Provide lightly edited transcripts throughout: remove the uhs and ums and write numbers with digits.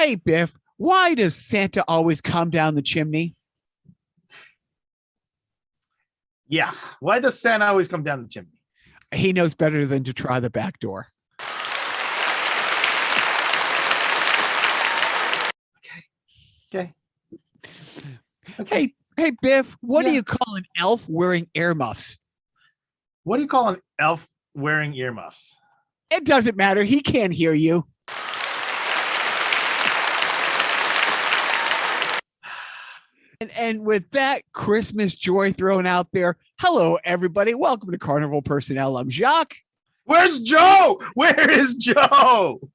Hey, Biff, why does Santa always come down the chimney? Yeah. Why does Santa always come down the chimney? He knows better than to try the back door. Okay. Hey, Biff, what do Yeah. you call an elf wearing earmuffs? What do you call an elf wearing earmuffs? It doesn't matter. He can't hear you. And with that Christmas joy thrown out there, hello, everybody. Welcome to Carnival Personnel. I'm Jacques. Where's Joe? Where is Joe?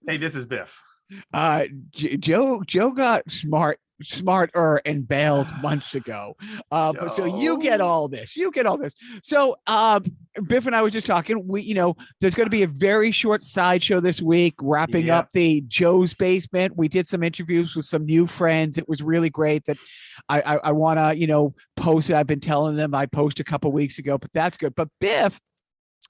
Hey, this is Biff. Joe got smarter and bailed months ago. But so you get all this. So Biff and I were just talking. There's going to be a very short sideshow this week, wrapping up the Joe's Basement. We did some interviews with some new friends. It was really great that I want to, post it. I've been telling them I posted a couple weeks ago, but that's good. But Biff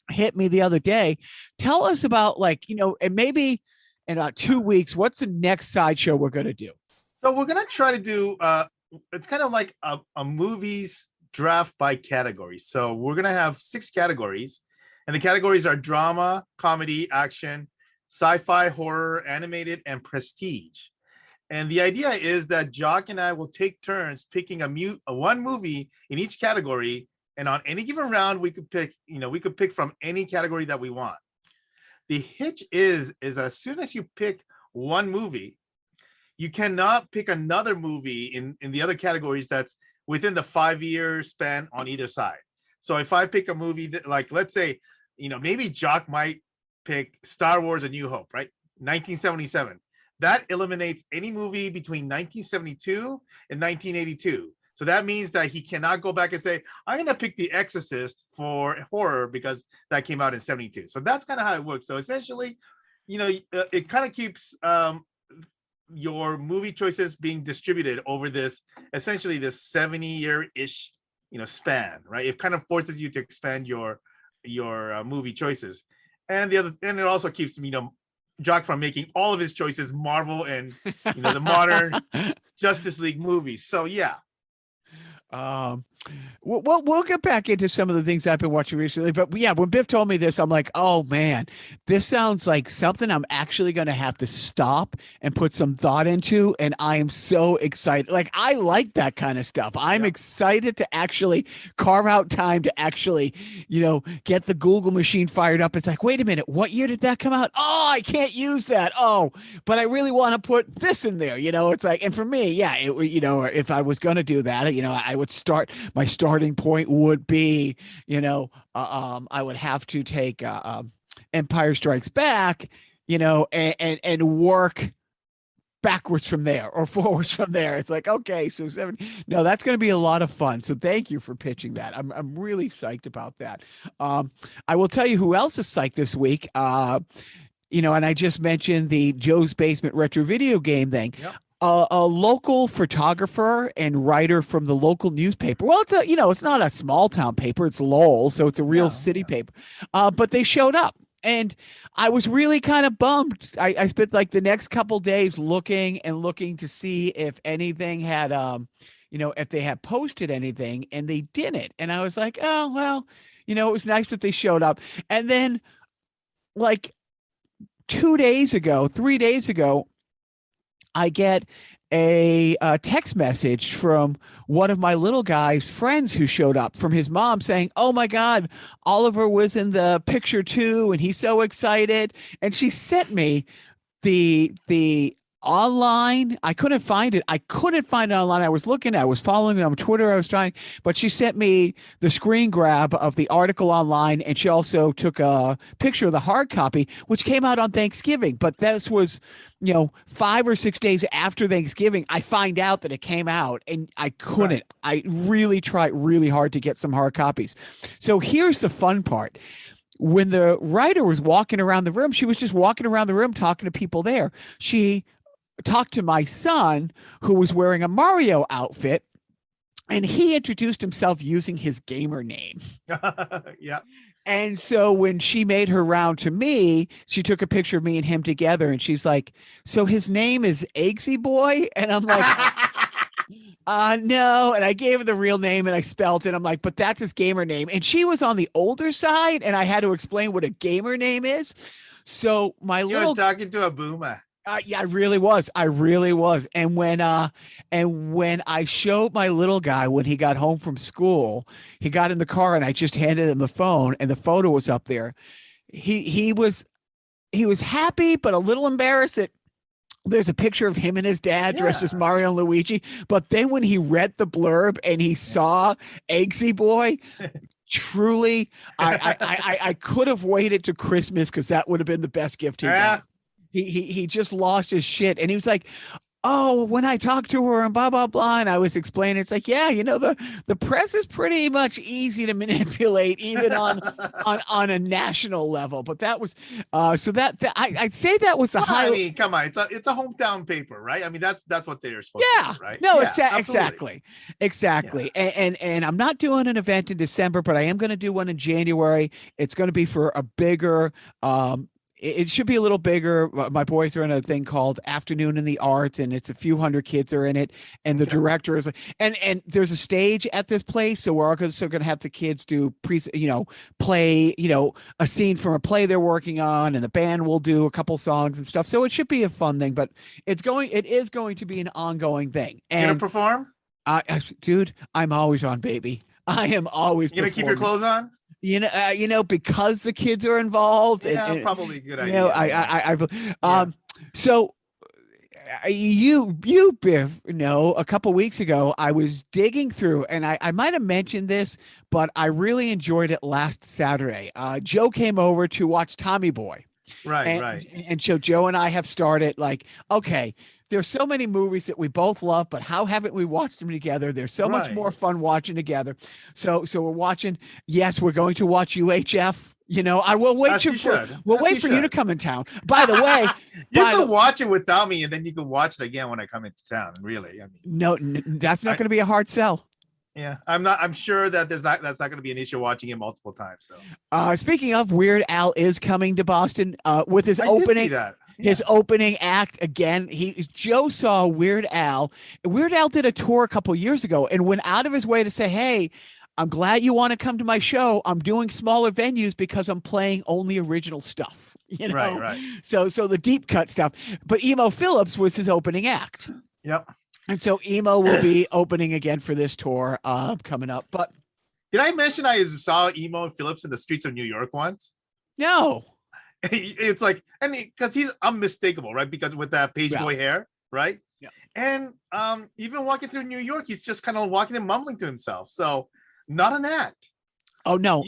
hit me the other day. Tell us about and maybe in 2 weeks, what's the next sideshow we're going to do? So we're going to try to do, it's kind of like a movies draft by category. So we're going to have 6 categories, and the categories are drama, comedy, action, sci-fi, horror, animated, and prestige. And the idea is that Jacques and I will take turns picking one movie in each category. And on any given round, we could pick from any category that we want. The hitch is that as soon as you pick one movie, you cannot pick another movie in the other categories that's within the 5-year span on either side. So if I pick a movie that, like, let's say, maybe Jacques might pick Star Wars: A New Hope, right? 1977. That eliminates any movie between 1972 and 1982. So that means that he cannot go back and say, I'm going to pick The Exorcist for horror because that came out in 72. So that's kind of how it works. So essentially, it kind of keeps your movie choices being distributed over this 70-year-ish, span, right? It kind of forces you to expand your movie choices. And it also keeps, Jacques from making all of his choices Marvel and, the modern Justice League movies. So yeah. We'll get back into some of the things I've been watching recently, but yeah, when Biff told me this, I'm like, oh man, this sounds like something I'm actually going to have to stop and put some thought into. And I am so excited. Like, I like that kind of stuff. I'm excited to actually carve out time to actually, get the Google machine fired up. It's like, wait a minute, what year did that come out? Oh, I can't use that. Oh, but I really want to put this in there. It's like, and for me, if I was going to do that, I would start. My starting point would be, I would have to take Empire Strikes Back, and work backwards from there or forwards from there. It's like, okay, so 7. No, that's going to be a lot of fun. So thank you for pitching that. I'm really psyched about that. I will tell you who else is psyched this week. And I just mentioned the Joe's Basement retro video game thing. Yep. A local photographer and writer from the local newspaper. Well, it's not a small town paper. It's Lowell, so it's a real city paper. But they showed up, and I was really kind of bummed. I spent like the next couple days looking to see if anything had, if they had posted anything, and they didn't. And I was like, oh well, it was nice that they showed up. And then, like 3 days ago, I get a text message from one of my little guy's friends who showed up from his mom saying, oh my God, Oliver was in the picture too. And he's so excited. And she sent me the online. I couldn't find it. Online. I was following it on Twitter. But she sent me the screen grab of the article online. And she also took a picture of the hard copy, which came out on Thanksgiving. But this was, 5 or 6 days after Thanksgiving, I find out that it came out, and I couldn't. Right. I really tried really hard to get some hard copies. So here's the fun part. When the writer was walking around the room, she was just walking around the room talking to people there. She talked to my son, who was wearing a Mario outfit, and he introduced himself using his gamer name. Yeah. And so when she made her round to me, she took a picture of me and him together, and she's like, "So his name is Eggzy Boi?" And I'm like, no. And I gave her the real name and I spelled it. I'm like, but that's his gamer name. And she was on the older side, and I had to explain what a gamer name is. So my You were little talking to a boomer. yeah, I really was. I really was. And when I showed my little guy when he got home from school, he got in the car and I just handed him the phone and the photo was up there. He was happy but a little embarrassed that there's a picture of him and his dad dressed as Yeah. Mario and Luigi. But then when he read the blurb and he saw Eggzy Boi, truly, I could have waited to Christmas because that would have been the best gift he Yeah. got. He just lost his shit, and he was like, "Oh, when I talked to her and blah blah blah," and I was explaining, it's like, yeah, the press is pretty much easy to manipulate, even on a national level. But that was so that I'd say that was the Well, high. I mean, come on, it's a hometown paper, right? I mean, that's what they're supposed Yeah, to do, right? no, Yeah, exactly. And I'm not doing an event in December, but I am going to do one in January. It's going to be for a bigger. It should be a little bigger. My boys are in a thing called Afternoon in the Arts, and it's a few hundred kids are in it. And the director is and there's a stage at this place, so we're also going to have the kids do play a scene from a play they're working on, and the band will do a couple songs and stuff. So it should be a fun thing, but it is going to be an ongoing thing. You gonna And perform? dude, I'm always on, baby. I am always. You gonna keep your performing. clothes on? Because the kids are involved. Yeah, probably a good idea. So you Biff, a couple weeks ago I was digging through, and I might have mentioned this, but I really enjoyed it last Saturday. Joe came over to watch Tommy Boy. Right, And, right. and so Joe and I have started like, okay, there's so many movies that we both love, but how haven't we watched them together? There's so much Right. more fun watching together. So we're watching. Yes, we're going to watch UHF. I will wait As you should. we'll As wait you for you to should. come in town. By the way, You can watch it without me, and then you can watch it again when I come into town. Really, I mean, no, that's not going to be a hard sell. yeah, I'm sure that that's not going to be an issue watching it multiple times. So, Speaking of, Weird Al is coming to Boston with his I did see opening. that. His opening act again. Joe saw Weird Al. Weird Al did a tour a couple years ago and went out of his way to say, "Hey, I'm glad you want to come to my show. I'm doing smaller venues because I'm playing only original stuff." Right. So the deep cut stuff. But Emo Phillips was his opening act. Yep. And so Emo will be opening again for this tour coming up. But did I mention I saw Emo Phillips in the streets of New York once? No. It's like, and because he's unmistakable, right? Because with that page boy hair, right? Yeah. And even walking through New York, he's just kind of walking and mumbling to himself. So not an act. Oh no,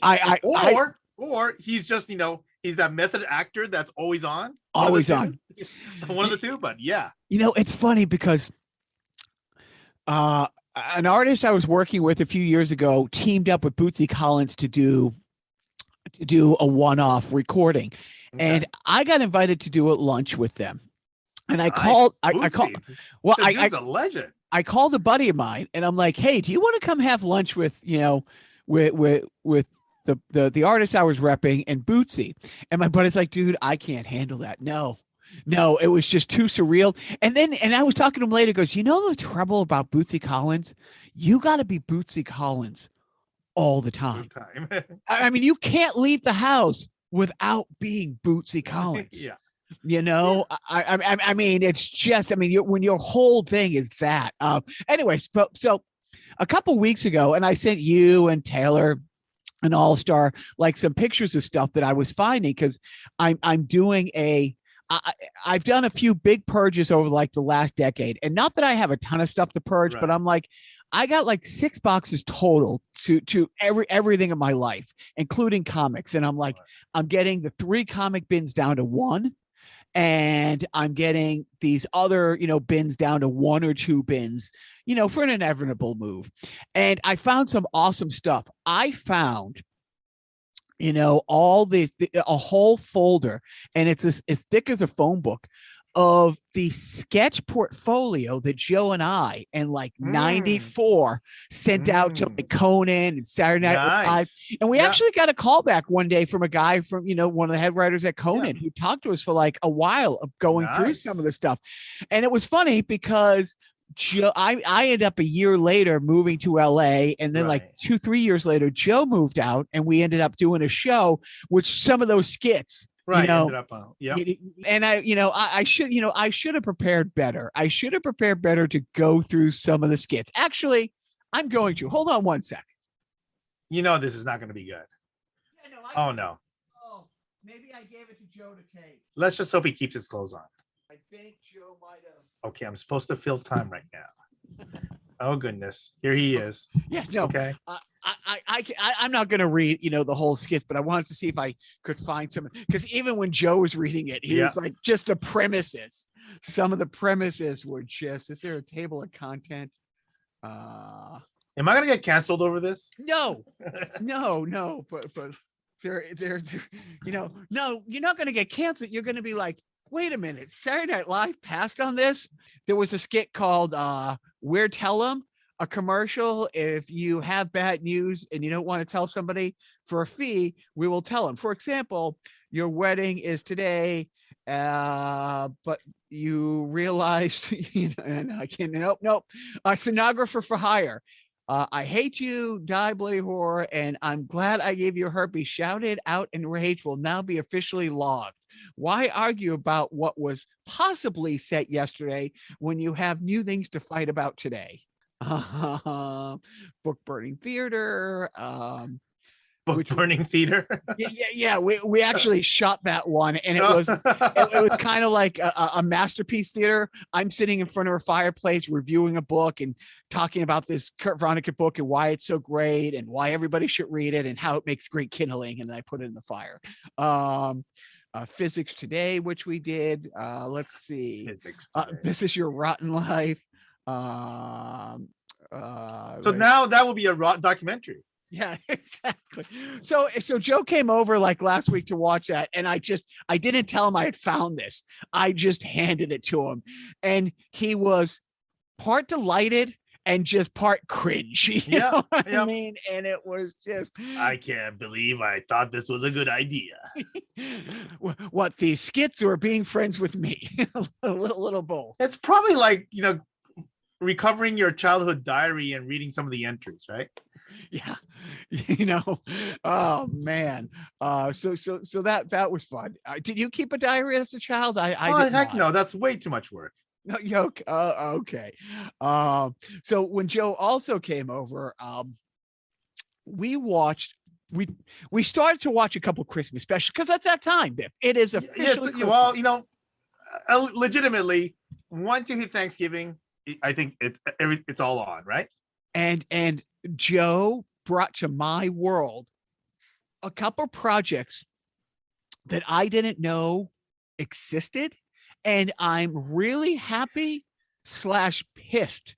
or he's just he's that method actor that's always on. Always on. One of the two, but yeah. It's funny because an artist I was working with a few years ago teamed up with Bootsy Collins to do a one-off recording. Okay. And I got invited to do a lunch with them. And I called a legend. I called a buddy of mine and I'm like, "Hey, do you want to come have lunch with the artist I was repping and Bootsy?" And my buddy's like, "Dude, I can't handle that. No, it was just too surreal." And I was talking to him later, goes, the trouble about Bootsy Collins? You got to be Bootsy Collins all the time. I mean, you can't leave the house without being Bootsy Collins. Yeah. I mean, it's just, when your whole thing is that. Anyways, so a couple weeks ago, and I sent you and Taylor an All-Star like some pictures of stuff that I was finding because I'm doing I've done a few big purges over like the last decade, and not that I have a ton of stuff to purge, but I'm like, I got like 6 boxes total to everything in my life, including comics. And I'm like, I'm getting the 3 comic bins down to 1. And I'm getting these other, bins down to 1 or 2 bins, for an inevitable move. And I found some awesome stuff. I found, all this, a whole folder, and it's as thick as a phone book of the sketch portfolio that Joe and I in like Mm, 94 sent out to like mm. Conan and Saturday Night Live. Nice. And we Yeah. actually got a call back one day from a guy from, one of the head writers at Yeah. Conan who talked to us for like a while of going through some of Nice. the stuff. And it was funny because Joe, I ended up a year later moving to LA, and then like Right. 2, 3 years later, Joe moved out, and we ended up doing a show, which some of those skits, Right. Ended up on. Yep. and I should have prepared better. I should have prepared better to go through some of the skits. Actually, I'm going to hold on one second. This is not going to be good. Yeah, no, Oh no. Oh, maybe I gave it to Joe to take. Let's just hope he keeps his clothes on. I think Joe might have. Okay, I'm supposed to fill time right now. Oh goodness, here he is. Yes, no. Okay. I'm not going to read, the whole skits, but I wanted to see if I could find some, because even when Joe was reading it, he was like, just the premises. Some of the premises were just, is there a table of content? Am I going to get canceled over this? No, but they're, no, you're not going to get canceled. You're going to be like, wait a minute, Saturday Night Live passed on this. There was a skit called We're Tell 'em, a commercial. If you have bad news and you don't want to tell somebody, for a fee, we will tell them. For example, your wedding is today, but you realized, and I can't, nope, a stenographer for hire. I hate you, die bloody whore, and I'm glad I gave you herpes. Shouted out in rage will now be officially logged. Why argue about what was possibly set yesterday when you have new things to fight about today? Book burning theater. Book burning theater. Yeah. We actually shot that one, and it was kind of like a masterpiece theater. I'm sitting in front of a fireplace reviewing a book and talking about this Kurt Vonnegut book and why it's so great and why everybody should read it and how it makes great kindling. And then I put it in the fire. Physics Today, which we did. Let's see. This Is Your Rotten Life. So now that will be a documentary. Yeah, exactly. So Joe came over like last week to watch that, and I didn't tell him I had found this. I just handed it to him, and he was part delighted and just part cringe. You know what I mean? And it was just, I can't believe I thought this was a good idea. What, these skits or being friends with me? a little both. It's probably like, recovering your childhood diary and reading some of the entries, right? Yeah. Oh man. So that was fun. Did you keep a diary as a child? I heck no, that's way too much work. No, okay. So when Joe also came over, we started to watch a couple Christmas specials because that's that time, Biff. It is officially Christmas. Legitimately, once you hit Thanksgiving, I think it's all on, right? And Joe brought to my world a couple projects that I didn't know existed. And I'm really happy / pissed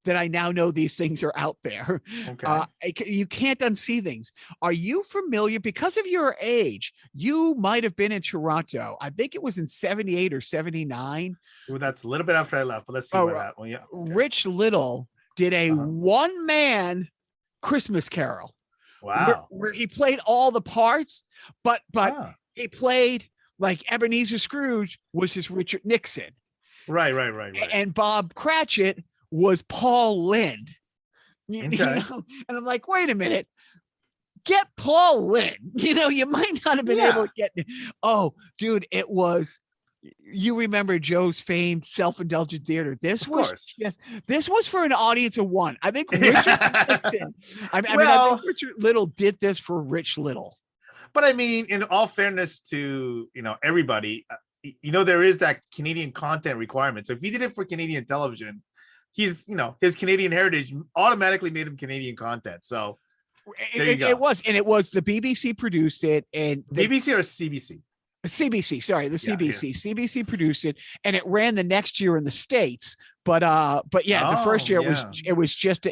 that I now know these things are out there. Okay. You can't unsee things. Are you familiar? Because of your age, you might have been in Toronto. I think it was in 78 or 79. Well, that's a little bit after I left, but let's see what that one. Yeah. Okay. Rich Little did a one-man Christmas Carol. Wow. Where he played all the parts, but he played like Ebenezer Scrooge was his Richard Nixon. Right. And Bob Cratchit was Paul Lynde. And I'm like, wait a minute. Get Paul Lynde. You might not have been able to get. Oh, dude, it was. You remember Joe's famed self-indulgent theater. This was for an audience of one. I think Richard Nixon, I think Richard Little did this for Rich Little. But I mean, in all fairness to everybody, there is that Canadian content requirement. So if he did it for Canadian television, he's his Canadian heritage automatically made him Canadian content. So it was the BBC produced it, and BBC or CBC. CBC, sorry, the CBC. CBC produced it, and it ran the next year in the States. But the first year it was just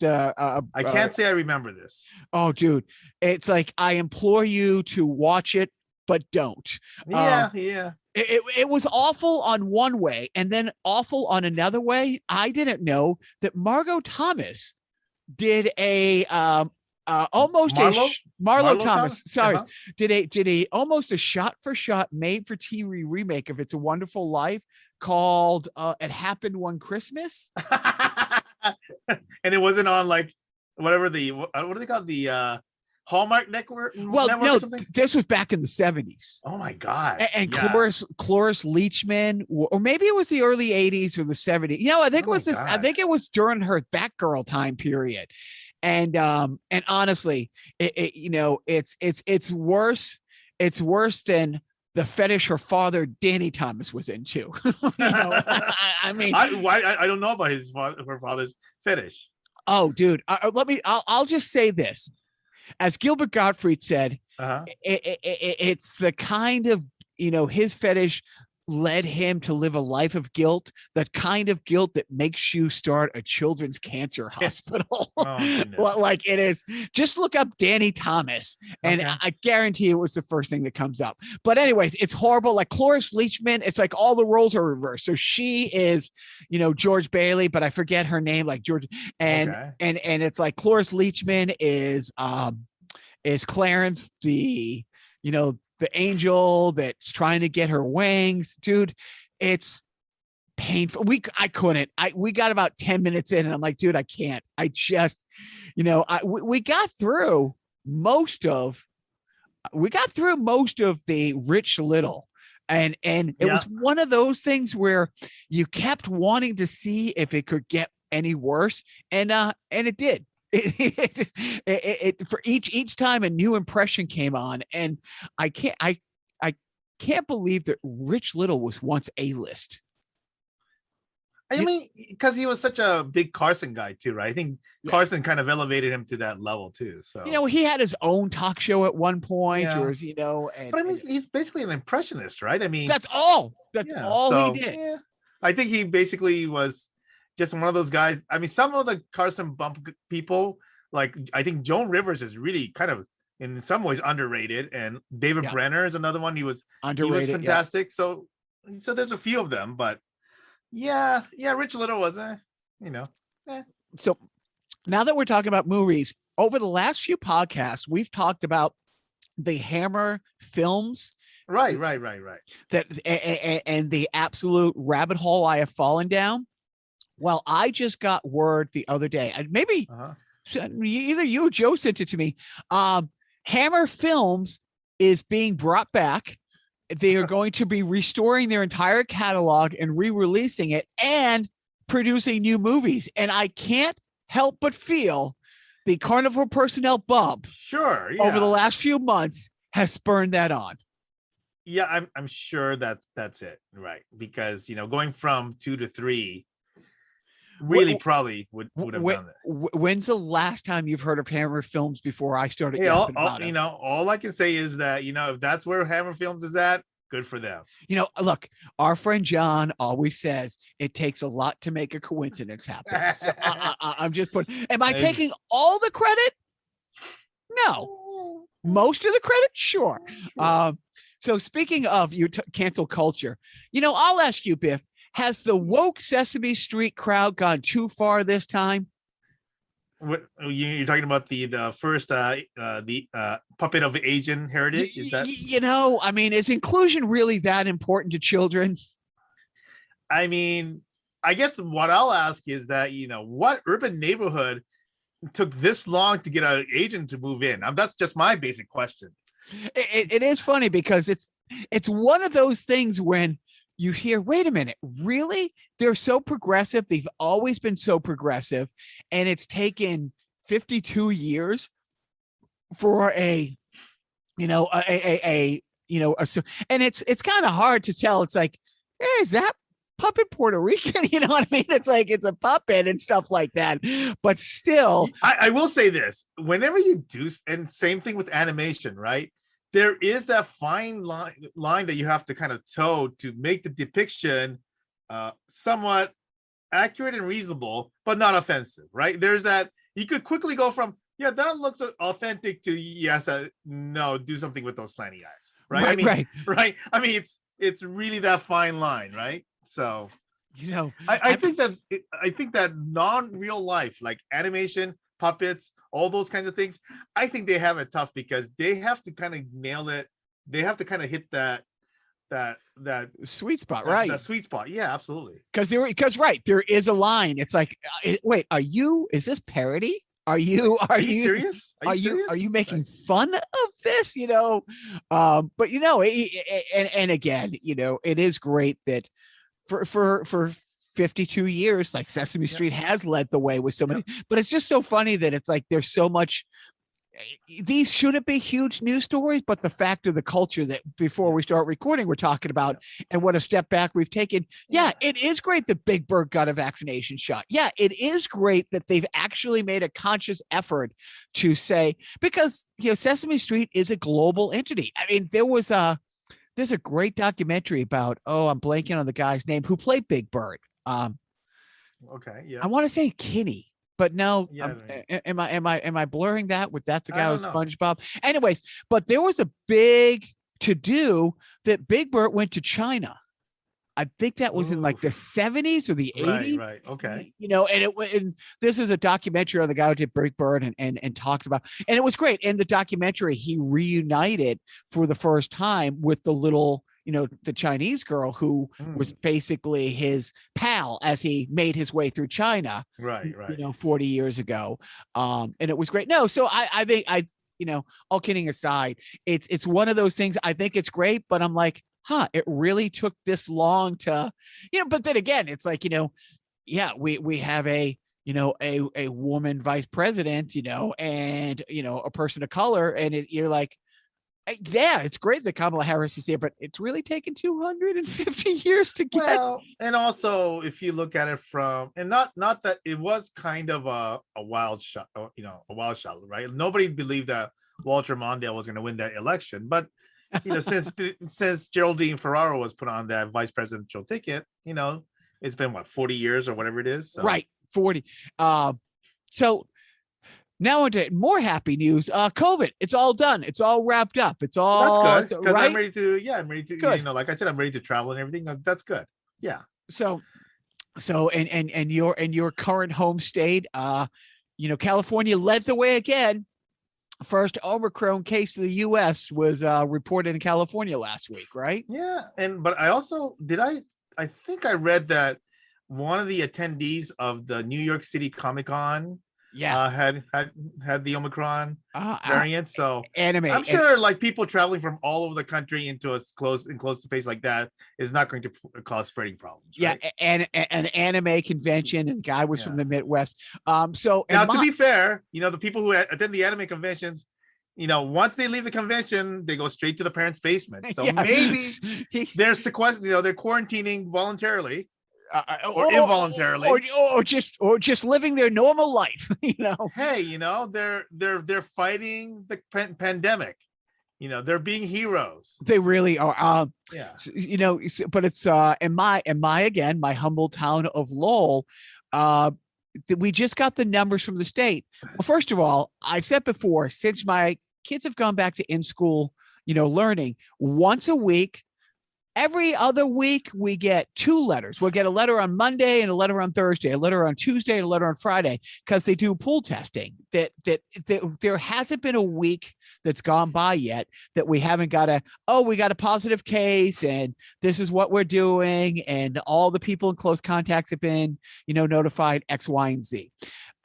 I can't say I remember this. Oh, dude, it's like I implore you to watch it, but don't. Yeah. It was awful on one way and then awful on another way. I didn't know that Margot Thomas did a almost Marlo? Marlo Marlo Thomas, Thomas? sorry, did a almost a shot for shot made for TV remake of It's a Wonderful Life called It Happened One Christmas. And it wasn't on like whatever what do they call it? The Hallmark network Well, or no, something? this was back in the 70s. Oh my god. And Yeah. Cloris Leachman, or maybe it was the early 80s or the 70s. You know, I think it was this, I God. think it was during her Batgirl time period. And honestly, you know, it's worse. It's worse than the fetish her father, Danny Thomas, was into. You know, I mean, I don't know about her father's fetish. Oh, dude, I'll just say this. As Gilbert Gottfried said, it's the kind of, you know, his fetish led him to live a life of guilt, the kind of guilt that makes you start a children's cancer hospital. Like it is. Just look up Danny Thomas, and I guarantee it was the first thing that comes up. But anyways, it's horrible. Like Cloris Leachman, it's like all the roles are reversed. So she is, you know, George Bailey, but I forget her name, like George, and it's like Cloris Leachman is Clarence, the, you know, the angel that's trying to get her wings. Dude, it's painful. We got about 10 minutes in and I'm like, dude, I can't. I just, you know, we got through most of the Rich Little. And it was one of those things where you kept wanting to see if it could get any worse. And it did. It for each time a new impression came on, and I can't believe that Rich Little was once A-list. I mean, because he was such a big Carson guy too, right? I think Carson kind of elevated him to that level too. So, you know, he had his own talk show at one point, or you know, but I mean, he's basically an impressionist, right? I mean, that's all he did. Yeah. I think he basically was just one of those guys. I mean, some of the Carson bump people, like I think Joan Rivers is really kind of in some ways underrated, and David Brenner is another one. He was underrated. He was fantastic. Yeah. So there's a few of them, but Rich Little was you know. So now that we're talking about movies, over the last few podcasts, we've talked about the Hammer films. Right. That and the absolute rabbit hole I have fallen down. Well, I just got word the other day, and maybe either you or Joe sent it to me. Hammer Films is being brought back. They are going to be restoring their entire catalog and re-releasing it and producing new movies. And I can't help but feel the Carnival personnel bump over the last few months has spurned that on. Yeah, I'm sure that's it, right? Because, you know, going from 2 to 3 really probably would have done that. When's the last time you've heard of Hammer Films before I started? You know, all I can say is that, you know, if that's where Hammer Films is at, good for them. You know, look, our friend John always says it takes a lot to make a coincidence happen. So I'm just putting. Am I taking all the credit? No. Most of the credit, sure. So speaking of cancel culture, you know, I'll ask you, Biff. Has the woke Sesame Street crowd gone too far this time? What you're talking about the first puppet of Asian heritage? Is that, you know, I mean, is inclusion really that important to children? I mean, I guess what I'll ask is that, you know, what urban neighborhood took this long to get an Asian to move in? That's just my basic question. It is funny because it's one of those things when you hear, wait a minute, really? They're so progressive. They've always been so progressive. And it's taken 52 years for and it's kind of hard to tell. It's like, hey, is that puppet Puerto Rican? You know what I mean? It's like, it's a puppet and stuff like that. But still. I will say this, whenever you do, and same thing with animation, right? There is that fine line that you have to kind of toe to make the depiction somewhat accurate and reasonable, but not offensive, right? There's that, you could quickly go from, yeah, that looks authentic to, yes, no, do something with those slanty eyes, right? Right. I mean, it's it's really that fine line, right? So I I'm- think that non-real life, like animation, puppets, all those kinds of things, I think they have it tough because they have to kind of nail it. They have to kind of hit that sweet spot, right? that sweet spot. Yeah, absolutely. Because right, there is a line. It's like, wait, is this parody? Are you serious? are you making fun of this? But and again, it is great that for 52 years, like Sesame Street has led the way with so many, but it's just so funny that it's like there's so much. These shouldn't be huge news stories, but the fact of the culture that before we start recording, we're talking about, and what a step back we've taken. Yeah, it is great that Big Bird got a vaccination shot. Yeah, it is great that they've actually made a conscious effort to say, because Sesame Street is a global entity. I mean, there's a great documentary about, I'm blanking on the guy's name who played Big Bird. Okay, yeah. I want to say Kinney. But no, am I blurring that with that's the guy with SpongeBob? Anyways, but there was a big to do that Big Bird went to China. I think that was in like the 70s or the 80s. Right. Okay. And this is a documentary on the guy who did Big Bird and talked about, and it was great. In the documentary, he reunited for the first time with the little, the Chinese girl who was basically his pal as he made his way through China, right. 40 years ago. And it was great. No, so I think all kidding aside, it's one of those things. I think it's great, but I'm like, it really took this long to, but then again, it's like, we have a woman vice president, and, a person of color. And you're like, yeah, it's great that Kamala Harris is here, but it's really taken 250 years to get. Well, and also if you look at it from, and not that it was kind of a wild shot, right? Nobody believed that Walter Mondale was going to win that election, but since Geraldine Ferraro was put on that vice presidential ticket, it's been 40 years or whatever it is. So. Right, 40. So. Now into more happy news. COVID, it's all done. It's all wrapped up. It's all that's good because right? I'm ready to. Good. Like I said, I'm ready to travel and everything. That's good. Yeah. So and your current home state, California led the way again. First Omicron case in the U.S. was reported in California last week, right? Yeah, but I also I think I read that one of the attendees of the New York City Comic-Con. Had the Omicron variant. So I'm sure like people traveling from all over the country into a close space like that is not going to cause spreading problems. Right? Yeah, and an anime convention, and the guy was from the Midwest. So now, to be fair, the people who attend the anime conventions, once they leave the convention, they go straight to the parents' basement. So maybe they're sequestered, they're quarantining voluntarily. Or involuntarily, or just living their normal life. Hey, they're fighting the pandemic. They're being heroes. They really are. But it's in my humble town of Lowell. We just got the numbers from the state. Well, first of all, I've said before, since my kids have gone back to in-school, learning once a week. Every other week, we get 2 letters. We'll get a letter on Monday and a letter on Thursday, a letter on Tuesday and a letter on Friday, because they do pool testing. That there hasn't been a week that's gone by yet that we haven't got we got a positive case and this is what we're doing. And all the people in close contacts have been, notified X, Y, and Z.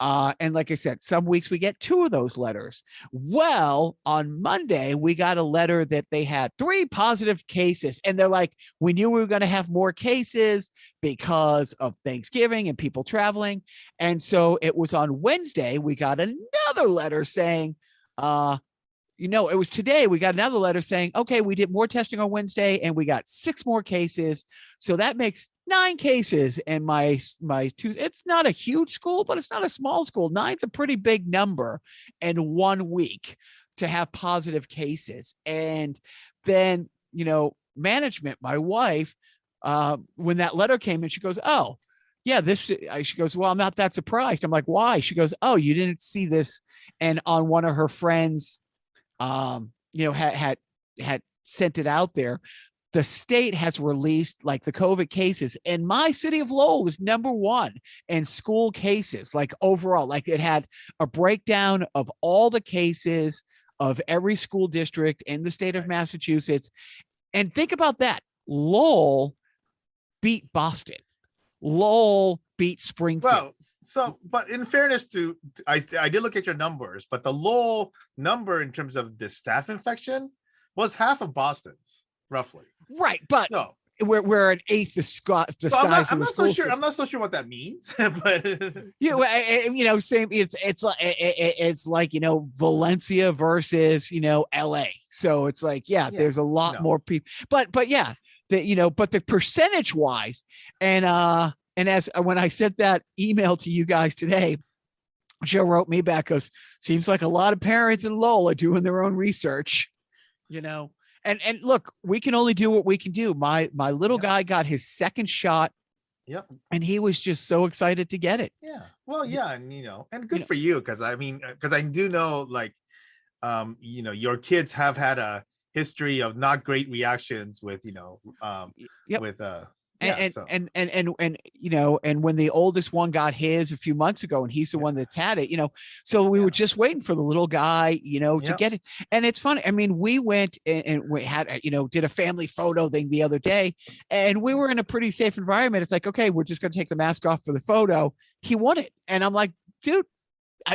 And like I said, some weeks we get 2 of those letters. Well, on Monday, we got a letter that they had 3 positive cases. And they're like, we knew we were going to have more cases because of Thanksgiving and people traveling. And so it was on Wednesday, we got another letter saying, it was today we got another letter saying, okay, we did more testing on Wednesday and we got 6 more cases. So that makes 9 cases. And my 2, it's not a huge school, but it's not a small school. 9's a pretty big number in 1 week to have positive cases. And then, management, my wife, when that letter came in, she goes, oh, yeah, she goes, well, I'm not that surprised. I'm like, why? She goes, oh, you didn't see this. And on one of her friends, had sent it out there. the state has released like the COVID cases, and my city of Lowell is number one in school cases, like overall. Like it had a breakdown of all the cases of every school district in the state of Massachusetts. And think about that. Lowell beat Boston. Lowell beat Springfield. Well, so, but in fairness to, I did look at your numbers, but the Lowell number in terms of the staph infection was half of Boston's, roughly. Right, but no, we're an eighth the size of the school system. I'm not so sure what that means, but same. It's like Valencia versus LA. So it's like there's a lot more people, but yeah, but the percentage wise, and as when I sent that email to you guys today, Joe wrote me back, goes, seems like a lot of parents in Lowell are doing their own research, And look, we can only do what we can do. My little guy got his second shot. Yep. And he was just so excited to get it. Yeah. Well, yeah. And, and good for you. Cause I do know, like, your kids have had a history of not great reactions with, with, and when the oldest one got his a few months ago, and he's the one that's had it, so we were just waiting for the little guy, to get it. And it's funny. I mean, we went and we had, did a family photo thing the other day, and we were in a pretty safe environment. It's like, okay, we're just going to take the mask off for the photo. He won it. And I'm like, dude,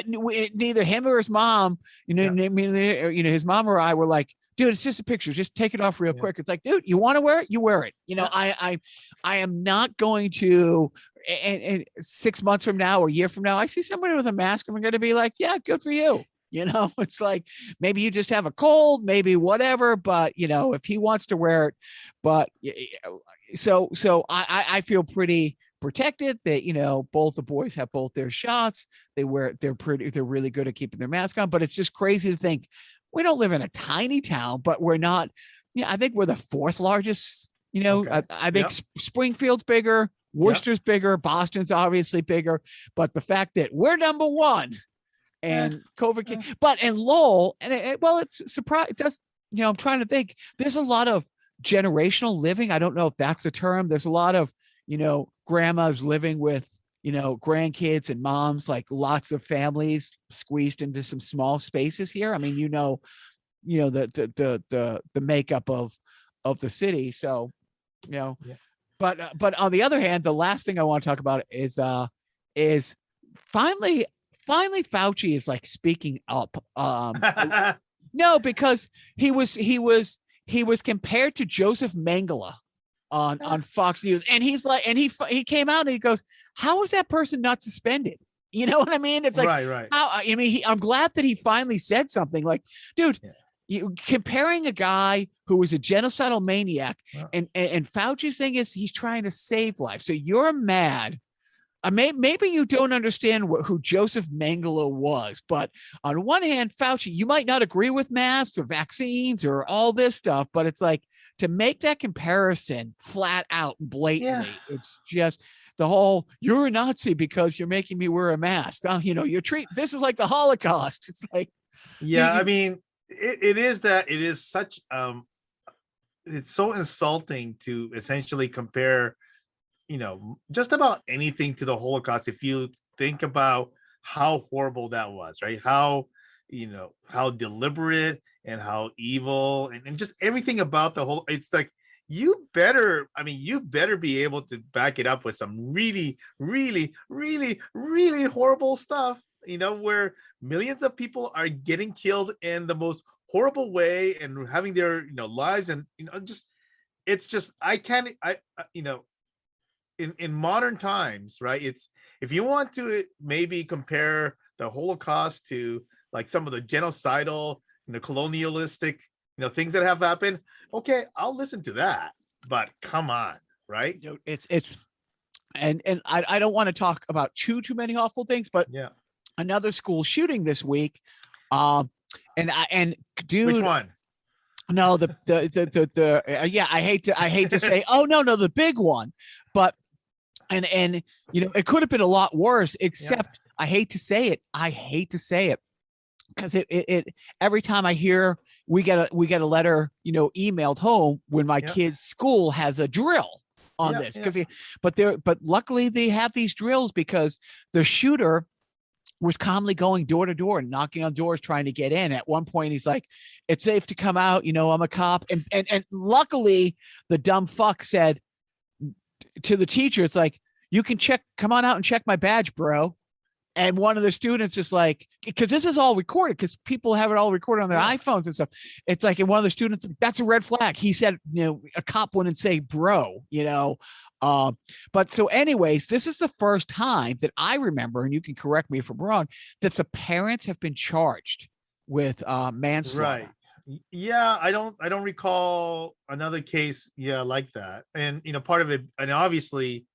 neither him or his mom, his mom or I were like, dude, it's just a picture. Just take it off real quick. It's like, dude, you want to wear it? You wear it. I am not going to, and 6 months from now or a year from now, I see somebody with a mask, and I'm going to be like, yeah, good for you. It's like, maybe you just have a cold, maybe whatever, but if he wants to wear it, but so I feel pretty protected that, both the boys have both their shots. They're really good at keeping their mask on, but it's just crazy to think, we don't live in a tiny town, but we're not. I think we're the fourth largest. I think Springfield's bigger, Worcester's bigger, Boston's obviously bigger, but the fact that we're number one, and COVID, but in Lowell, and it's surprised. It does. I'm trying to think. There's a lot of generational living. I don't know if that's a term. There's a lot of grandmas living with grandkids and moms, like lots of families squeezed into some small spaces here. I mean, the makeup of the city. So, but on the other hand, the last thing I want to talk about is finally Fauci is like speaking up. No, because he was compared to Joseph Mengele on Fox News, and he's like, and he came out and he goes, how is that person not suspended? You know what I mean? It's like, right. I'm glad that he finally said something like, dude, you comparing a guy who was a genocidal maniac, and Fauci's thing is he's trying to save lives. So you're mad. Maybe you don't understand who Joseph Mengele was, but on one hand, Fauci, you might not agree with masks or vaccines or all this stuff, but it's like, to make that comparison flat out and blatantly, it's just the whole, you're a Nazi because you're making me wear a mask. This is like the Holocaust. It's like, I mean, it is such, it's so insulting to essentially compare, just about anything to the Holocaust. If you think about how horrible that was, right? How deliberate and how evil and just everything about the whole, it's like, you better be able to back it up with some really, really, really, really horrible stuff, where millions of people are getting killed in the most horrible way and having their, lives. And, in modern times, right? It's, if you want to maybe compare the Holocaust to like some of the genocidal, colonialistic, things that have happened, okay, I'll listen to that. But come on, right? It's and I don't want to talk about too many awful things, but another school shooting this week. And dude, which one? No, the I hate to say, oh no, the big one, but and it could have been a lot worse, except I hate to say it because it every time I hear we get a letter, emailed home when my kid's school has a drill on this. But luckily they have these drills because the shooter was calmly going door to door and knocking on doors trying to get in. At one point he's like, it's safe to come out, I'm a cop. And luckily the dumb fuck said to the teacher, it's like, you can come on out and check my badge, bro. And one of the students is like, because this is all recorded, because people have it all recorded on their iPhones and stuff. It's like, and one of the students, that's a red flag. He said, a cop wouldn't say bro, but so anyways, this is the first time that I remember, and you can correct me if I'm wrong, that the parents have been charged with manslaughter. Right. Yeah, I don't recall another case, like that. And part of it, and obviously,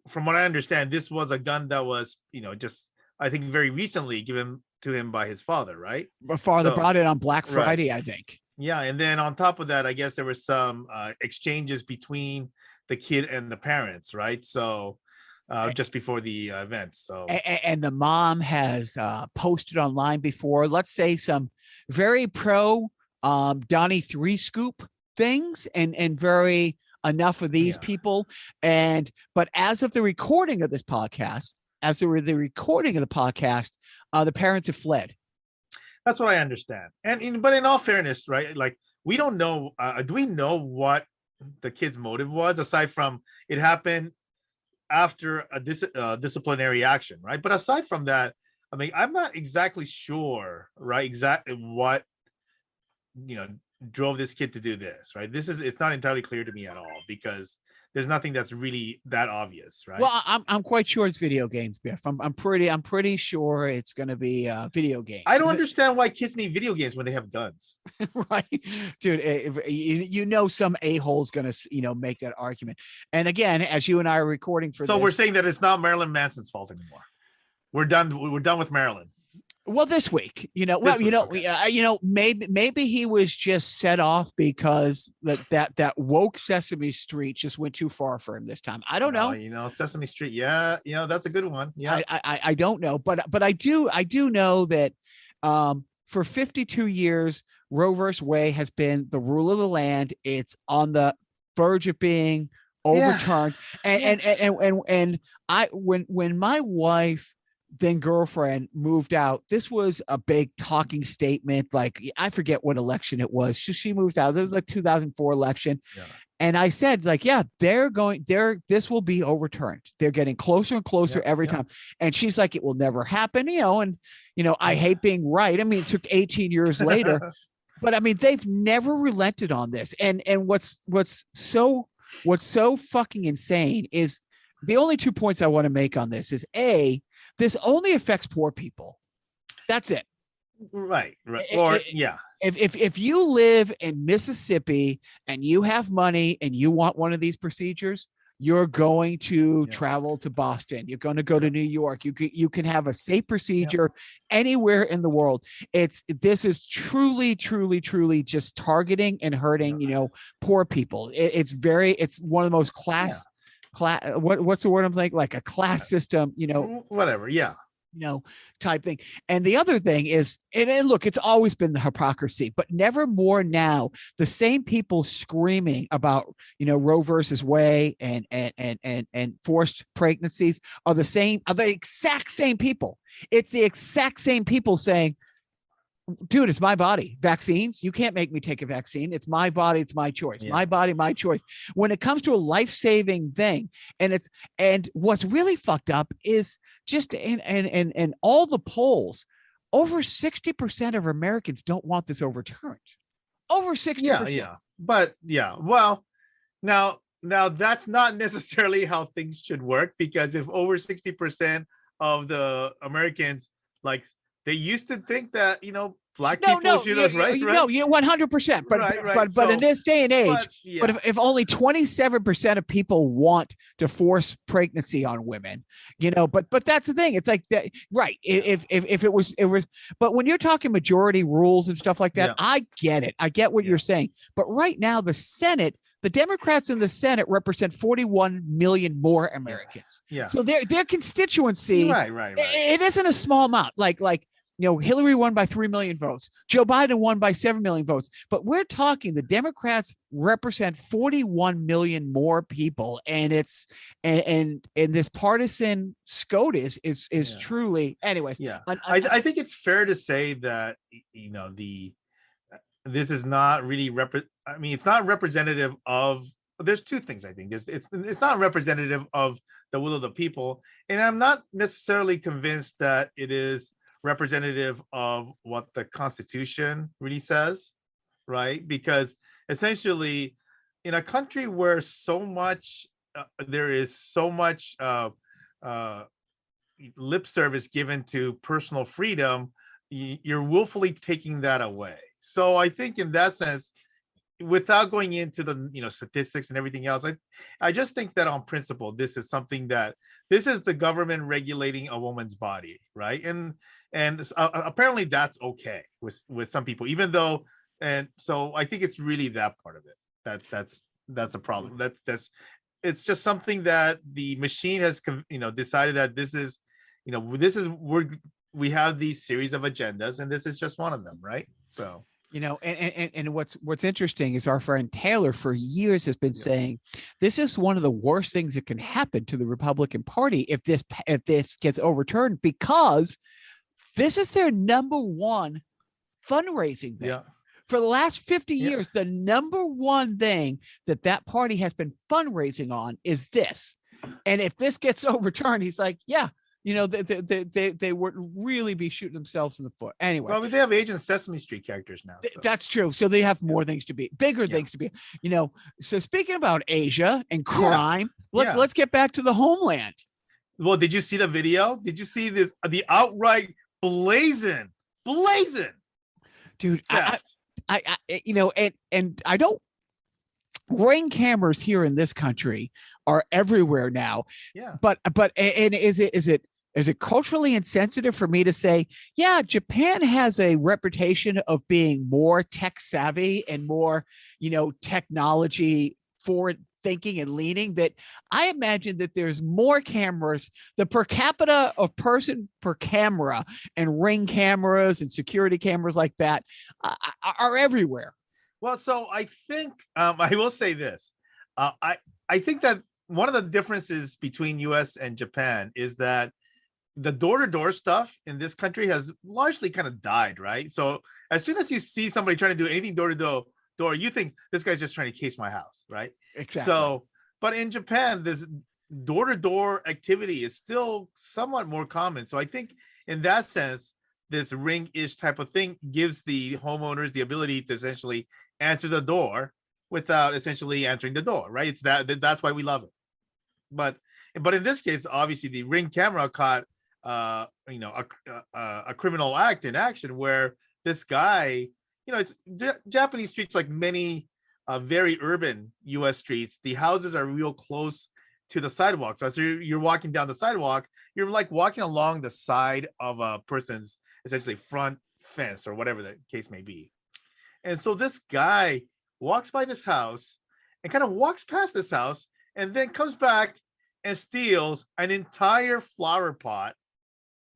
from what I understand, this was a gun that was, just I think very recently given to him by his father, right? My father brought it on Black Friday, I think. Yeah, and then on top of that, I guess there were some exchanges between the kid and the parents, right? So just before the event. So and the mom has posted online before, let's say, some very pro Donnie 3 scoop things and very enough of these people. But as of the recording of this podcast, the parents have fled. That's what I understand. But in all fairness, right? Like, we don't know. Do we know what the kid's motive was, aside from it happened after a disciplinary action, right? But aside from that, I mean, I'm not exactly sure, right? Exactly what drove this kid to do this, right? It's not entirely clear to me at all, because there's nothing that's really that obvious, right? Well, I'm quite sure it's video games, Biff. I'm pretty sure it's going to be video games. I don't understand why kids need video games when they have guns. Right, dude. Some a-hole's going to make that argument. And again, as you and I are recording for we're saying that it's not Marilyn Manson's fault anymore. We're done with Marilyn. Well, this week, maybe he was just set off because that woke Sesame Street just went too far for him this time. I don't know. Sesame Street. Yeah. That's a good one. Yeah. I don't know, but I do know that for 52 years, Roe versus Wade has been the rule of the land. It's on the verge of being overturned. And when my wife, then girlfriend, moved out, this was a big talking statement. Like, I forget what election it was. She moved out. There was like 2004 election. Yeah. And I said, like, this will be overturned. They're getting closer and closer every time. And she's like, it will never happen, I hate being right. I mean, it took 18 years later, but I mean, they've never relented on this. And what's so fucking insane is, the only 2 points I want to make on this is, this only affects poor people. That's it. Right. Or If you live in Mississippi and you have money and you want one of these procedures, you're going to travel to Boston. You're going to go to New York. You can have a safe procedure anywhere in the world. This is truly just targeting and hurting, poor people. It's one of the most what's the word I'm thinking? Like a class system, whatever. Yeah. Type thing. And the other thing is, and look, it's always been the hypocrisy, but never more now. The same people screaming about, Roe versus Wade and forced pregnancies are the exact same people. It's the exact same people saying, dude, it's my body. Vaccines, you can't make me take a vaccine. It's my body. It's my choice. My body, my choice. When it comes to a life-saving thing, and what's really fucked up is just in all the polls, over 60% of Americans don't want this overturned. Over 60%. Yeah. But well, now that's not necessarily how things should work, because if over 60% of the Americans, like, they used to think that, Black people should have right. No, 100%. But in this day and age, but if only 27% of people want to force pregnancy on women, but that's the thing. It's like that, right? If it was, but when you're talking majority rules and stuff like that, I get it. I get what you're saying. But right now, the Senate. The Democrats in the Senate represent 41 million more Americans. Yeah. So their constituency, right. It isn't a small amount. Like Hillary won by 3 million votes. Joe Biden won by 7 million votes. But we're talking the Democrats represent 41 million more people. And and this partisan SCOTUS is truly, anyways. Yeah. I think it's fair to say that, this is not really it's not representative of, there's two things. I think it's not representative of the will of the people. And I'm not necessarily convinced that it is representative of what the Constitution really says, right? Because essentially, in a country where there is so much lip service given to personal freedom, you're willfully taking that away. So I think in that sense, without going into the statistics and everything else, I just think that on principle, this is the government regulating a woman's body, right? And apparently that's okay with some people, even though, and so I think it's really that part of it that's a problem. It's just something that the machine has decided that we have these series of agendas, and this is just one of them, right? So and what's interesting is our friend Taylor for years has been saying this is one of the worst things that can happen to the Republican Party if this gets overturned, because this is their number one fundraising thing. For the last 50 years, the number one thing that party has been fundraising on is this. And if this gets overturned, he's like, they would really be shooting themselves in the foot. Anyway. Well, they have Agent Sesame Street characters now. So. That's true. So they have more things to be, bigger things to be, So speaking about Asia and crime, let's get back to the homeland. Well, did you see the video? Did you see this? The outright blazing, dude. And I don't. Ring cameras here in this country are everywhere now. Yeah. But is it culturally insensitive for me to say, Japan has a reputation of being more tech savvy and more, technology forward thinking and leaning, that I imagine that there's more cameras, the per capita of person per camera and Ring cameras and security cameras like that are everywhere. Well, so I think I will say this. I think that one of the differences between US and Japan is that the door-to-door stuff in this country has largely kind of died, right? So as soon as you see somebody trying to do anything door-to-door, you think this guy's just trying to case my house, right? Exactly. So, but in Japan, this door-to-door activity is still somewhat more common. So I think in that sense, this ring-ish type of thing gives the homeowners the ability to essentially answer the door without essentially answering the door, right? It's that's why we love it. But in this case, obviously the Ring camera caught a criminal act in action where this guy, it's Japanese streets, like many very urban US streets, the houses are real close to the sidewalk. So as you're walking down the sidewalk, you're like walking along the side of a person's essentially front fence or whatever the case may be. And so this guy walks by this house and kind of walks past this house and then comes back and steals an entire flower pot.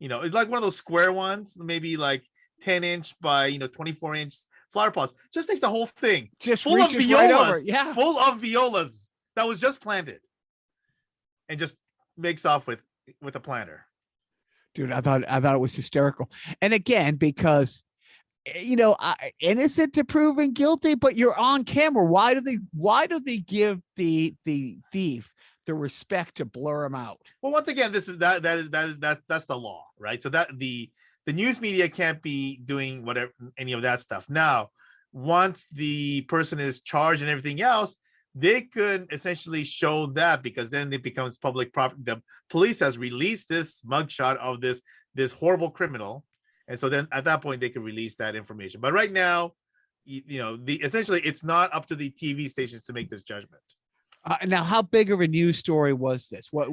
It's like one of those square ones, maybe like 10-inch by 24-inch flower pots. Just takes the whole thing, just full of violas, right full of violas that was just planted, and just makes off with a planter. Dude, I thought it was hysterical. And again, because innocent to proven guilty, but you're on camera. Why do they give the thief the respect to blur him out? Well, once again, that's the law, right? So that the news media can't be doing whatever, any of that stuff. Now, once the person is charged and everything else, they could essentially show that, because then it becomes public property. The police has released this mugshot of this horrible criminal. And so then at that point, they can release that information. But right now, essentially, it's not up to the TV stations to make this judgment. Now, how big of a news story was this? What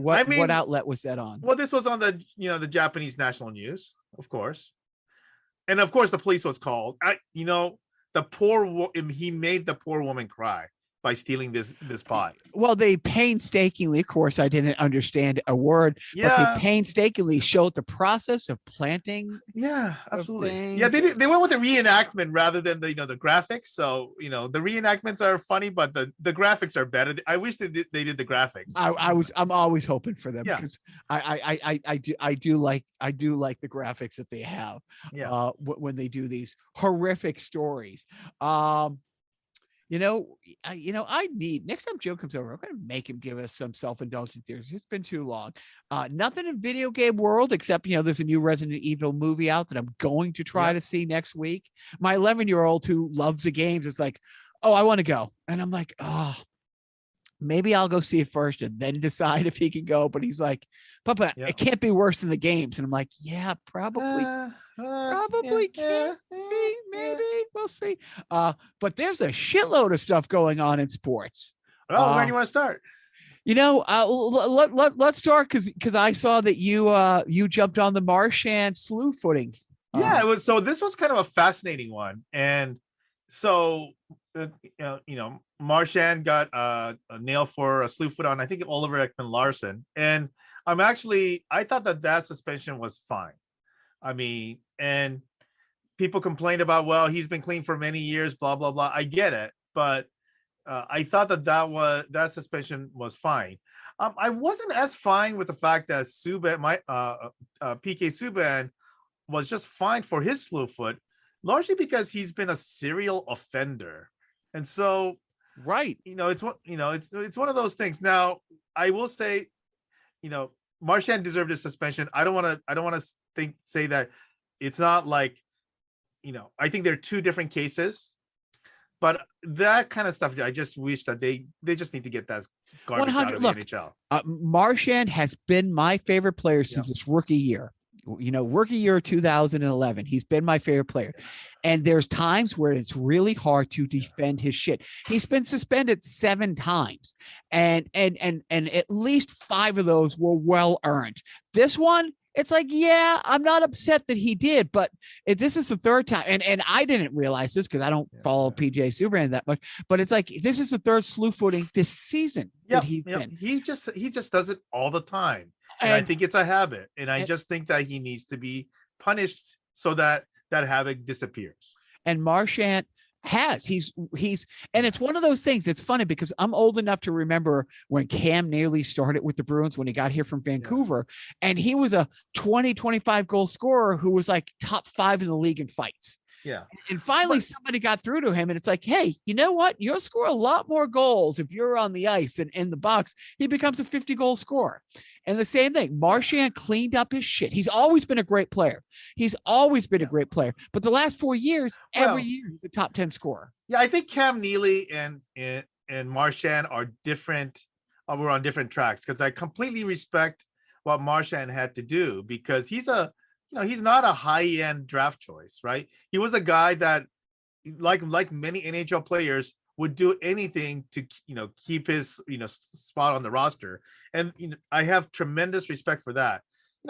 outlet was that on? Well, this was on the Japanese national news, of course. And of course, the police was called. He made the poor woman cry. by stealing this pie. Well, they painstakingly, of course, I didn't understand a word, but they Yeah, painstakingly showed the process of planting yeah, of absolutely. Yeah, things. they went with the reenactment rather than the graphics. So the reenactments are funny, but the graphics are better. I wish they did the graphics. I'm always hoping for them Yeah. because I do like the graphics that they have Yeah. when they do these horrific stories. I need next time Joe comes over, I'm gonna make him give us some self-indulgent theories. It's been too long. Nothing in video game world except there's a new Resident Evil movie out that I'm going to try to see next week. My 11-year-old who loves the games is like, oh, I want to go, and I'm like, oh, maybe I'll go see it first and then decide if he can go. But he's like, Papa, it can't be worse than the games, and I'm like, yeah, probably can't be, maybe we'll see. But there's a shitload of stuff going on in sports. Oh, where do you want to start? Let's start because I saw that you jumped on the Marchand slew footing. Yeah, it was. So this was kind of a fascinating one, and so Marchand got a nail for a slew foot on, I think, Oliver Ekman-Larsson, and I thought that suspension was fine. I mean, and people complained about, well, he's been clean for many years, blah blah blah. I get it, but I thought that suspension was fine. I wasn't as fine with the fact that PK Subban was just fine for his slew foot, largely because he's been a serial offender, and so right, it's one of those things. Now, I will say, Marchand deserved a suspension. I don't want to say that it's not like, I think they're two different cases, but that kind of stuff, I just wish that they just need to get that garbage out of the NHL. Marchand has been my favorite player since his rookie year. Rookie year 2011. He's been my favorite player. And there's times where it's really hard to defend his shit. He's been suspended 7 times. And at least 5 of those were well earned. This one, it's like, yeah, I'm not upset that he did, but this is the 3rd time. And I didn't realize this because I don't follow PJ Subban that much, but it's like, this is the 3rd slew footing this season that he's been. He just does it all the time. And I think it's a habit. And I just think that he needs to be punished so that habit disappears. And Marchand he's and it's one of those things. It's funny because I'm old enough to remember when Cam nearly started with the Bruins when he got here from Vancouver, and he was a 25 goal scorer who was like top 5 in the league in fights. Yeah. And finally somebody got through to him, and it's like, hey, you know what? You'll score a lot more goals if you're on the ice and in the box. He becomes a 50-goal scorer. And the same thing, Marchand cleaned up his shit. He's always been a great player. A great player. But the last 4 years, every year he's a top 10 scorer. Yeah, I think Cam Neely and Marchand are different. We're on different tracks because I completely respect what Marchand had to do because he's not a high-end draft choice, right? He was a guy that, like many NHL players, would do anything to keep his spot on the roster, and I have tremendous respect for that.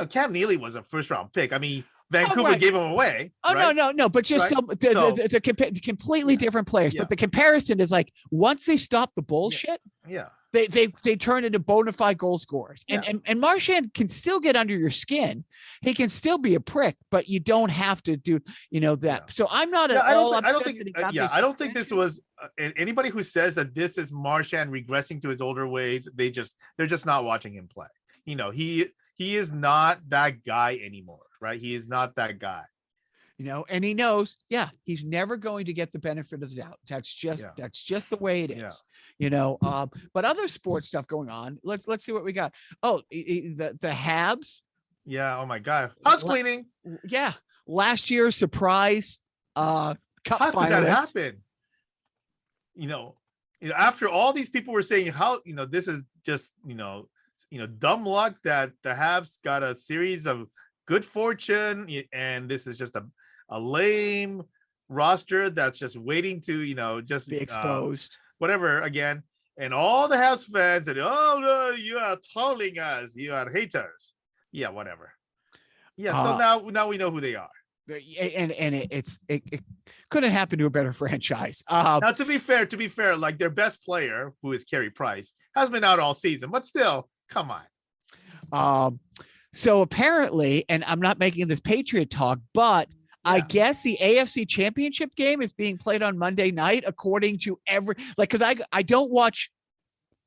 Cam Neely was a 1st-round pick. I mean, Vancouver gave him away. Oh, right? No, but just the completely different players. But the comparison is like once they stop the bullshit, they turn into bona fide goal scorers. And Marchand can still get under your skin. He can still be a prick, but you don't have to do that. So I'm not at all upset that he got this I don't think this was anybody who says that this is Marchand regressing to his older ways. They're just not watching him play. He is not that guy anymore, right? He is not that guy. And he knows, he's never going to get the benefit of the doubt. That's just the way it is. But other sports stuff going on. Let's see what we got. Oh, the Habs. Yeah. Oh my God. House cleaning. Yeah. Last year's surprise cup How finalist. could that happen? After all these people were saying how this is just dumb luck that the Habs got a series of good fortune, and this is just a lame roster that's just waiting to just be exposed, whatever again. And all the Habs fans said, "Oh no, you are trolling us. You are haters." Yeah, whatever. Yeah. So now we know who they are. it couldn't happen to a better franchise. Now, to be fair, like their best player, who is Carey Price, has been out all season, but still, come on. So apparently, and I'm not making this Patriot talk, but I guess the AFC Championship game is being played on Monday night, according to because I don't watch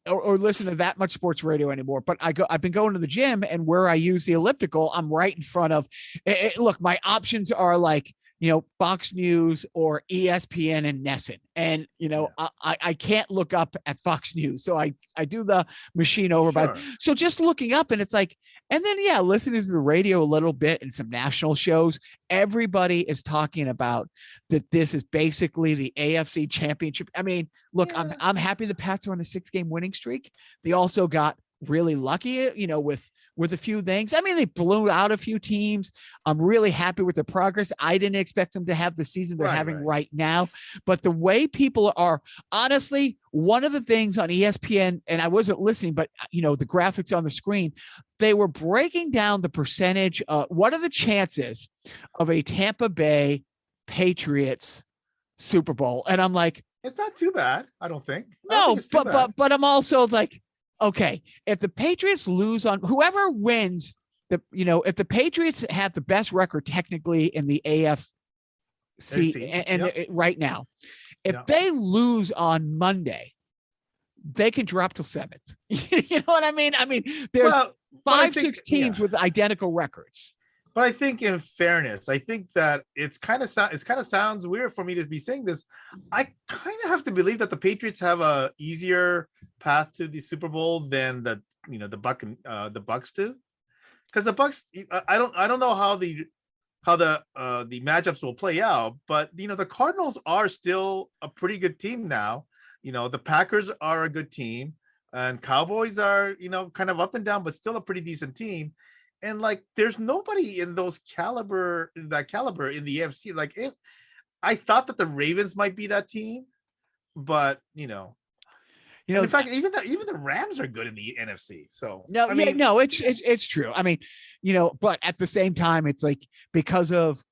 or listen to that much sports radio anymore, but I've been going to the gym, and where I use the elliptical, I'm right in front of it. Look, my options are like, Fox News or ESPN and Nesson. And, I can't look up at Fox News. So I do the machine over by. So just looking up, and it's like, and then, listening to the radio a little bit and some national shows, everybody is talking about that this is basically the AFC Championship. I mean, look, I'm happy the Pats are on a 6-game winning streak. They also got really lucky, with a few things. I mean, they blew out a few teams. I'm really happy with the progress. I didn't expect them to have the season they're having right now, but the way people are, honestly, one of the things on ESPN, and I wasn't listening, but the graphics on the screen, they were breaking down the percentage. What are the chances of a Tampa Bay Patriots Super Bowl? And I'm like, it's not too bad. I don't think. No, but I'm also like, okay, if the Patriots lose on whoever wins, if the Patriots have the best record technically in the AFC right now, if they lose on Monday, they can drop to 7th. You know what I mean? I mean, there's 6 teams with identical records. But I think, in fairness, I think that it's kind of sounds weird for me to be saying this. I kind of have to believe that the Patriots have a easier path to the Super Bowl than the Bucs do, because the Bucs, I don't know how the matchups will play out, but the Cardinals are still a pretty good team now. The Packers are a good team, and Cowboys are kind of up and down, but still a pretty decent team. And like, there's nobody in that caliber in the AFC. Like, if I thought that the Ravens might be that team, but in fact, even the Rams are good in the NFC. So it's true. I mean, but at the same time, it's like, because of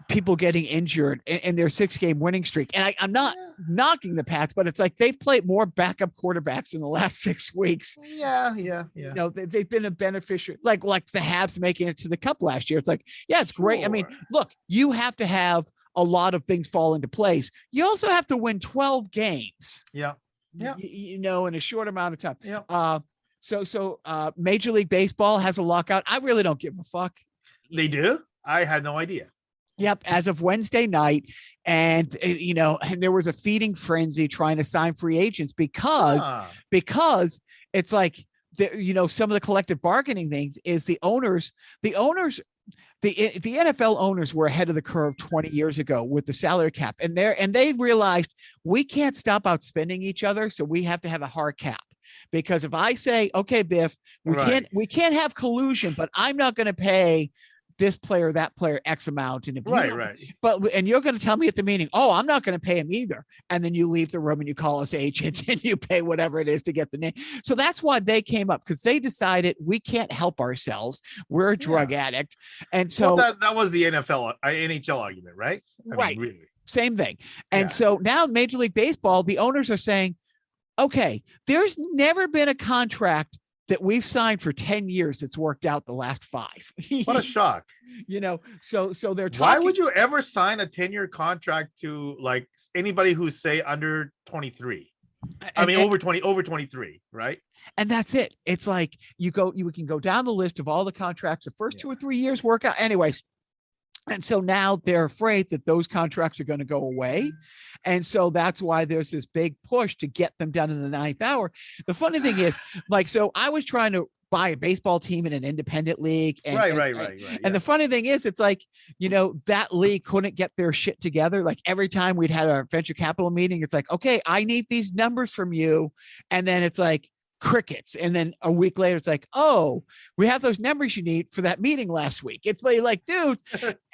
people getting injured in their 6-game winning streak. And I'm not knocking the Pats, but it's like they've played more backup quarterbacks in the last 6 weeks. Yeah. They've been a beneficiary, like the Habs making it to the Cup last year. It's like, it's great. I mean, look, you have to have a lot of things fall into place. You also have to win 12 games. Yeah. In a short amount of time. Yeah. So Major League Baseball has a lockout. I really don't give a fuck. They do? I had no idea. Yep, as of Wednesday night, and and there was a feeding frenzy trying to sign free agents because it's like some of the collective bargaining things is the NFL owners were ahead of the curve 20 years ago with the salary cap, and they realized we can't stop outspending each other, so we have to have a hard cap. Because if I say, okay, Biff, we can't have collusion, but I'm not going to pay this player, that player, X amount. And if and you're going to tell me at the meeting, oh, I'm not going to pay him either. And then you leave the room and you call us agent and you pay whatever it is to get the name. So that's why they came up, because they decided we can't help ourselves. We're a drug addict. And so that was the NHL argument, right? I mean, really. Same thing. And so now Major League Baseball, the owners are saying, okay, there's never been a contract that we've signed for 10 years that's worked out the last 5. What a shock. So they're talking. Why would you ever sign a 10-year contract to like anybody who's say under 23? Over 23, right? And that's it. It's like you can go down the list of all the contracts. The first 2 or 3 years work out. Anyways. And so now they're afraid that those contracts are going to go away. And so that's why there's this big push to get them done in the 9th hour. The funny thing is, so I was trying to buy a baseball team in an independent league. And, right. And the funny thing is, it's like, that league couldn't get their shit together. Like every time we'd had our venture capital meeting, it's like, okay, I need these numbers from you. And then it's like, crickets. And then a week later, it's like, oh, we have those numbers you need for that meeting last week. It's like, dudes.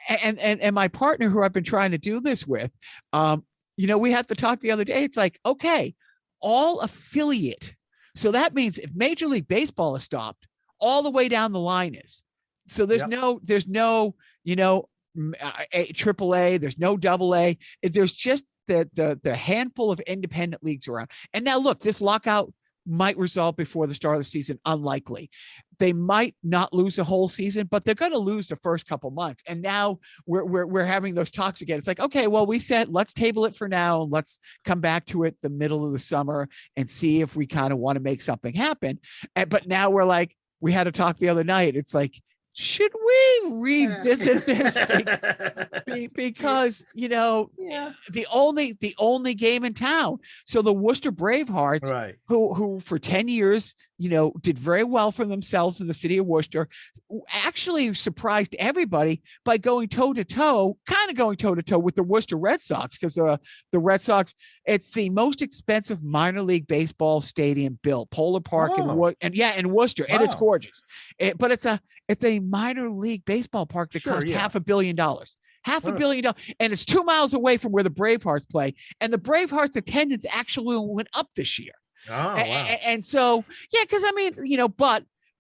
and my partner who I've been trying to do this with, we had to talk the other day. It's like, okay, all affiliate. So that means if Major League Baseball is stopped, all the way down the line is. So there's no, triple A. There's no double A. There's just the handful of independent leagues around. And now look, this lockout might resolve before the start of the season. Unlikely. They might not lose the whole season, but they're going to lose the first couple months. And now we're having those talks again. It's like, okay, well, we said let's table it for now. Let's come back to it the middle of the summer and see if we kind of want to make something happen. But now we're like, we had a talk the other night. It's like, should we revisit this? Because the only game in town. So the Worcester Bravehearts, right, who for 10 years did very well for themselves in the city of Worcester, actually surprised everybody by going toe to toe with the Worcester Red Sox, because the Red Sox, it's the most expensive minor league baseball stadium built, Polar Park in Worcester, and it's gorgeous. But it's a minor league baseball park that cost $500 million. $500 million, and it's 2 miles away from where the Bravehearts play. And the Bravehearts attendance actually went up this year. Oh, wow. And so, because I mean,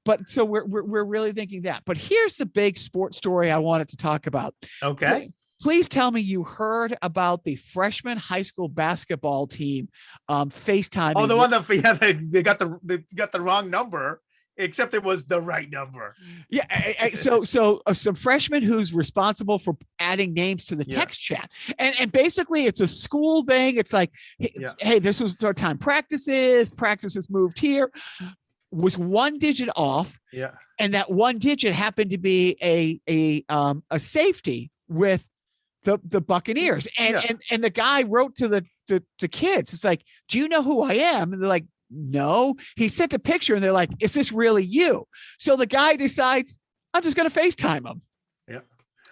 but so we're really thinking that. But here's the big sports story I wanted to talk about. Okay. Please tell me you heard about the freshman high school basketball team FaceTiming. Oh, the one that they got the wrong number. Except it was the right number. Yeah. So some freshman who's responsible for adding names to the text chat. And basically it's a school thing. It's like, hey, this was our time. Practices moved here. Was one digit off. Yeah. And that one digit happened to be a safety with the Buccaneers. And the guy wrote to the kids. It's like, do you know who I am? And they're like, no. He sent a picture and they're like, is this really you? So the guy decides, I'm just going to FaceTime him. Yeah.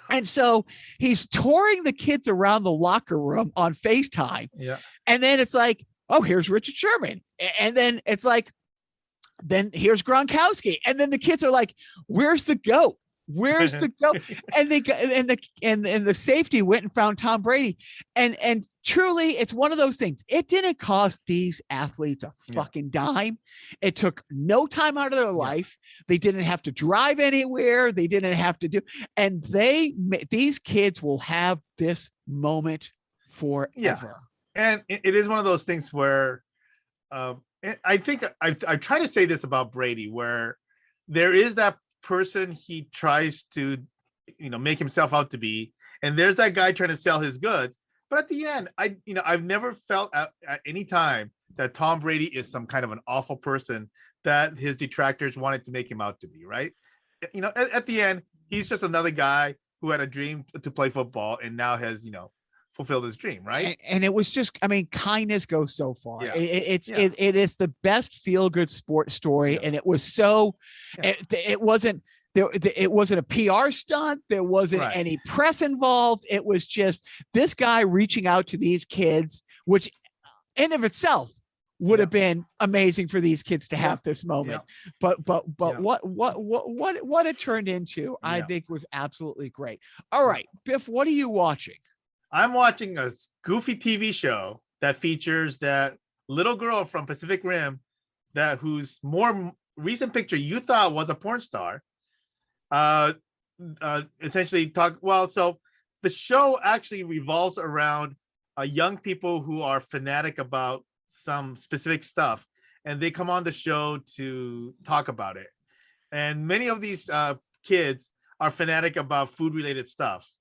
And so he's touring the kids around the locker room on FaceTime. Yeah. And then it's like, oh, here's Richard Sherman. And then it's like, then here's Gronkowski. And then the kids are like, where's the GOAT? Where's the GOAT? And the safety went and found Tom Brady. And truly, it's one of those things. It didn't cost these athletes a fucking dime. It took no time out of their life. They didn't have to drive anywhere. They didn't have to do. And these kids will have this moment forever. Yeah. And it is one of those things where I think I try to say this about Brady, where there is that person he tries to make himself out to be, and there's that guy trying to sell his goods. But at the end, I've never felt at any time that Tom Brady is some kind of an awful person that his detractors wanted to make him out to be, right? At the end, he's just another guy who had a dream to play football and now has fulfilled his dream, right? And it was just, I mean, kindness goes so far. Yeah. It is the best feel-good sports story, and it was so. Yeah. It wasn't there. It wasn't a PR stunt. There wasn't any press involved. It was just this guy reaching out to these kids, which, in of itself, would have been amazing for these kids to have this moment. But what it turned into, I think, was absolutely great. All right, Biff, what are you watching? I'm watching a goofy TV show that features that little girl from Pacific Rim whose more recent picture you thought was a porn star. Essentially so the show actually revolves around young people who are fanatic about some specific stuff, and they come on the show to talk about it. And many of these kids are fanatic about food related stuff.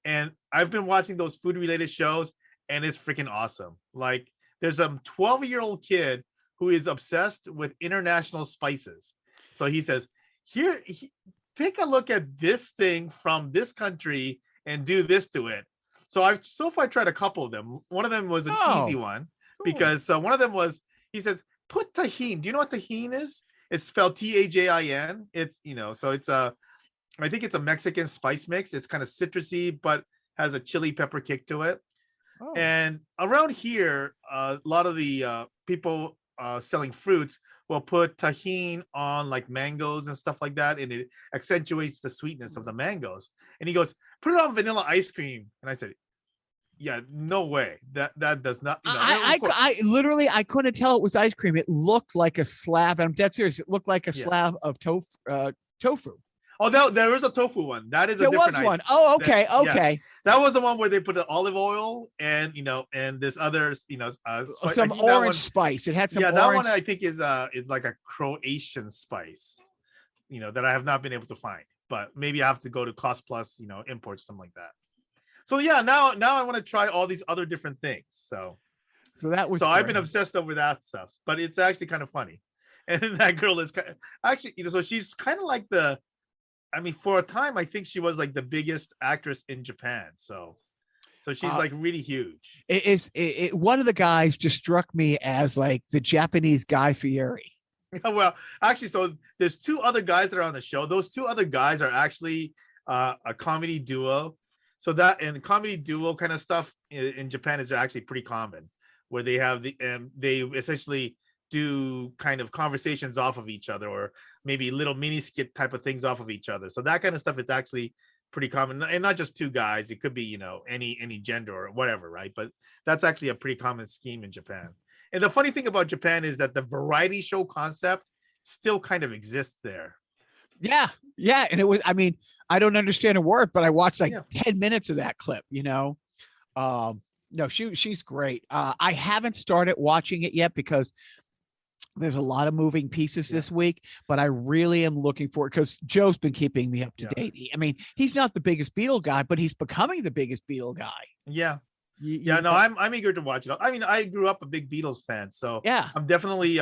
And I've been watching those food related shows, and it's freaking awesome. Like, there's a 12-year-old kid who is obsessed with international spices. So he says, take a look at this thing from this country and do this to it. So I've so far tried a couple of them. One of them was an easy one, because one of them was, he says, put tahini. Do you know what tahini is? It's spelled Tajin. It's, so it's I think it's a Mexican spice mix. It's kind of citrusy, but has a chili pepper kick to it. Oh. And around here, a lot of the people selling fruits will put tahini on like mangoes and stuff like that, and it accentuates the sweetness of the mangoes. And he goes, put it on vanilla ice cream. And I said, yeah, no way. That does not. I literally, I couldn't tell it was ice cream. It looked like a slab. I'm dead serious. It looked like a slab of tofu. Oh, no, there was a tofu one. That is a There different was one. item. Oh, okay, Yeah. okay. That was the one where they put the olive oil and and this other spice. I Some think that orange one, spice. It had some yeah, that one I orange. think is like a Croatian spice, that I have not been able to find. But maybe I have to go to Cost Plus, import something like that. So yeah, now I want to try all these other different things. So that was I've been great. obsessed over that stuff, but it's actually kind of funny. And that girl is actually, so she's kind of like for a time, I think she was like the biggest actress in Japan. So she's like really huge. One of the guys just struck me as like the Japanese Guy Fieri. Well, actually, so there's two other guys that are on the show. Those two other guys are actually a comedy duo. So that and comedy duo kind of stuff in Japan is actually pretty common, where they have they essentially do kind of conversations off of each other, or maybe little mini skit type of things off of each other. So that kind of stuff is actually pretty common, and not just two guys. It could be any gender or whatever, right? But that's actually a pretty common scheme in Japan. And the funny thing about Japan is that the variety show concept still kind of exists there. Yeah, and it was. I mean, I don't understand a word, but I watched like 10 minutes of that clip. No, she's great. I haven't started watching it yet because there's a lot of moving pieces this week, but I really am looking for it because Joe's been keeping me up to date. I mean, he's not the biggest Beatle guy, but he's becoming the biggest Beatle guy. Yeah. I'm eager to watch it. I mean, I grew up a big Beatles fan, so yeah, I'm definitely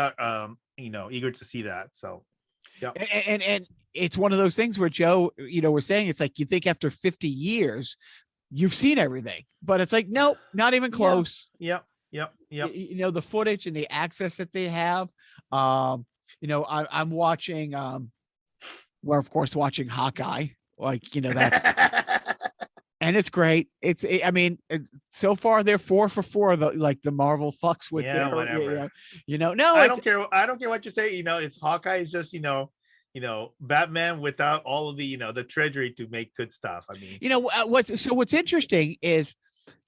eager to see that. So yeah. And it's one of those things where Joe, was saying it's like you think after 50 years you've seen everything, but it's like nope, not even close. Yep. The footage and the access that they have. I'm watching we're of course watching Hawkeye, that's and it's great. So far they're 4 for 4, the Marvel fucks with whatever. No, I don't care what you say. It's Hawkeye is just Batman without all of the treasury to make good stuff. I mean, what's interesting is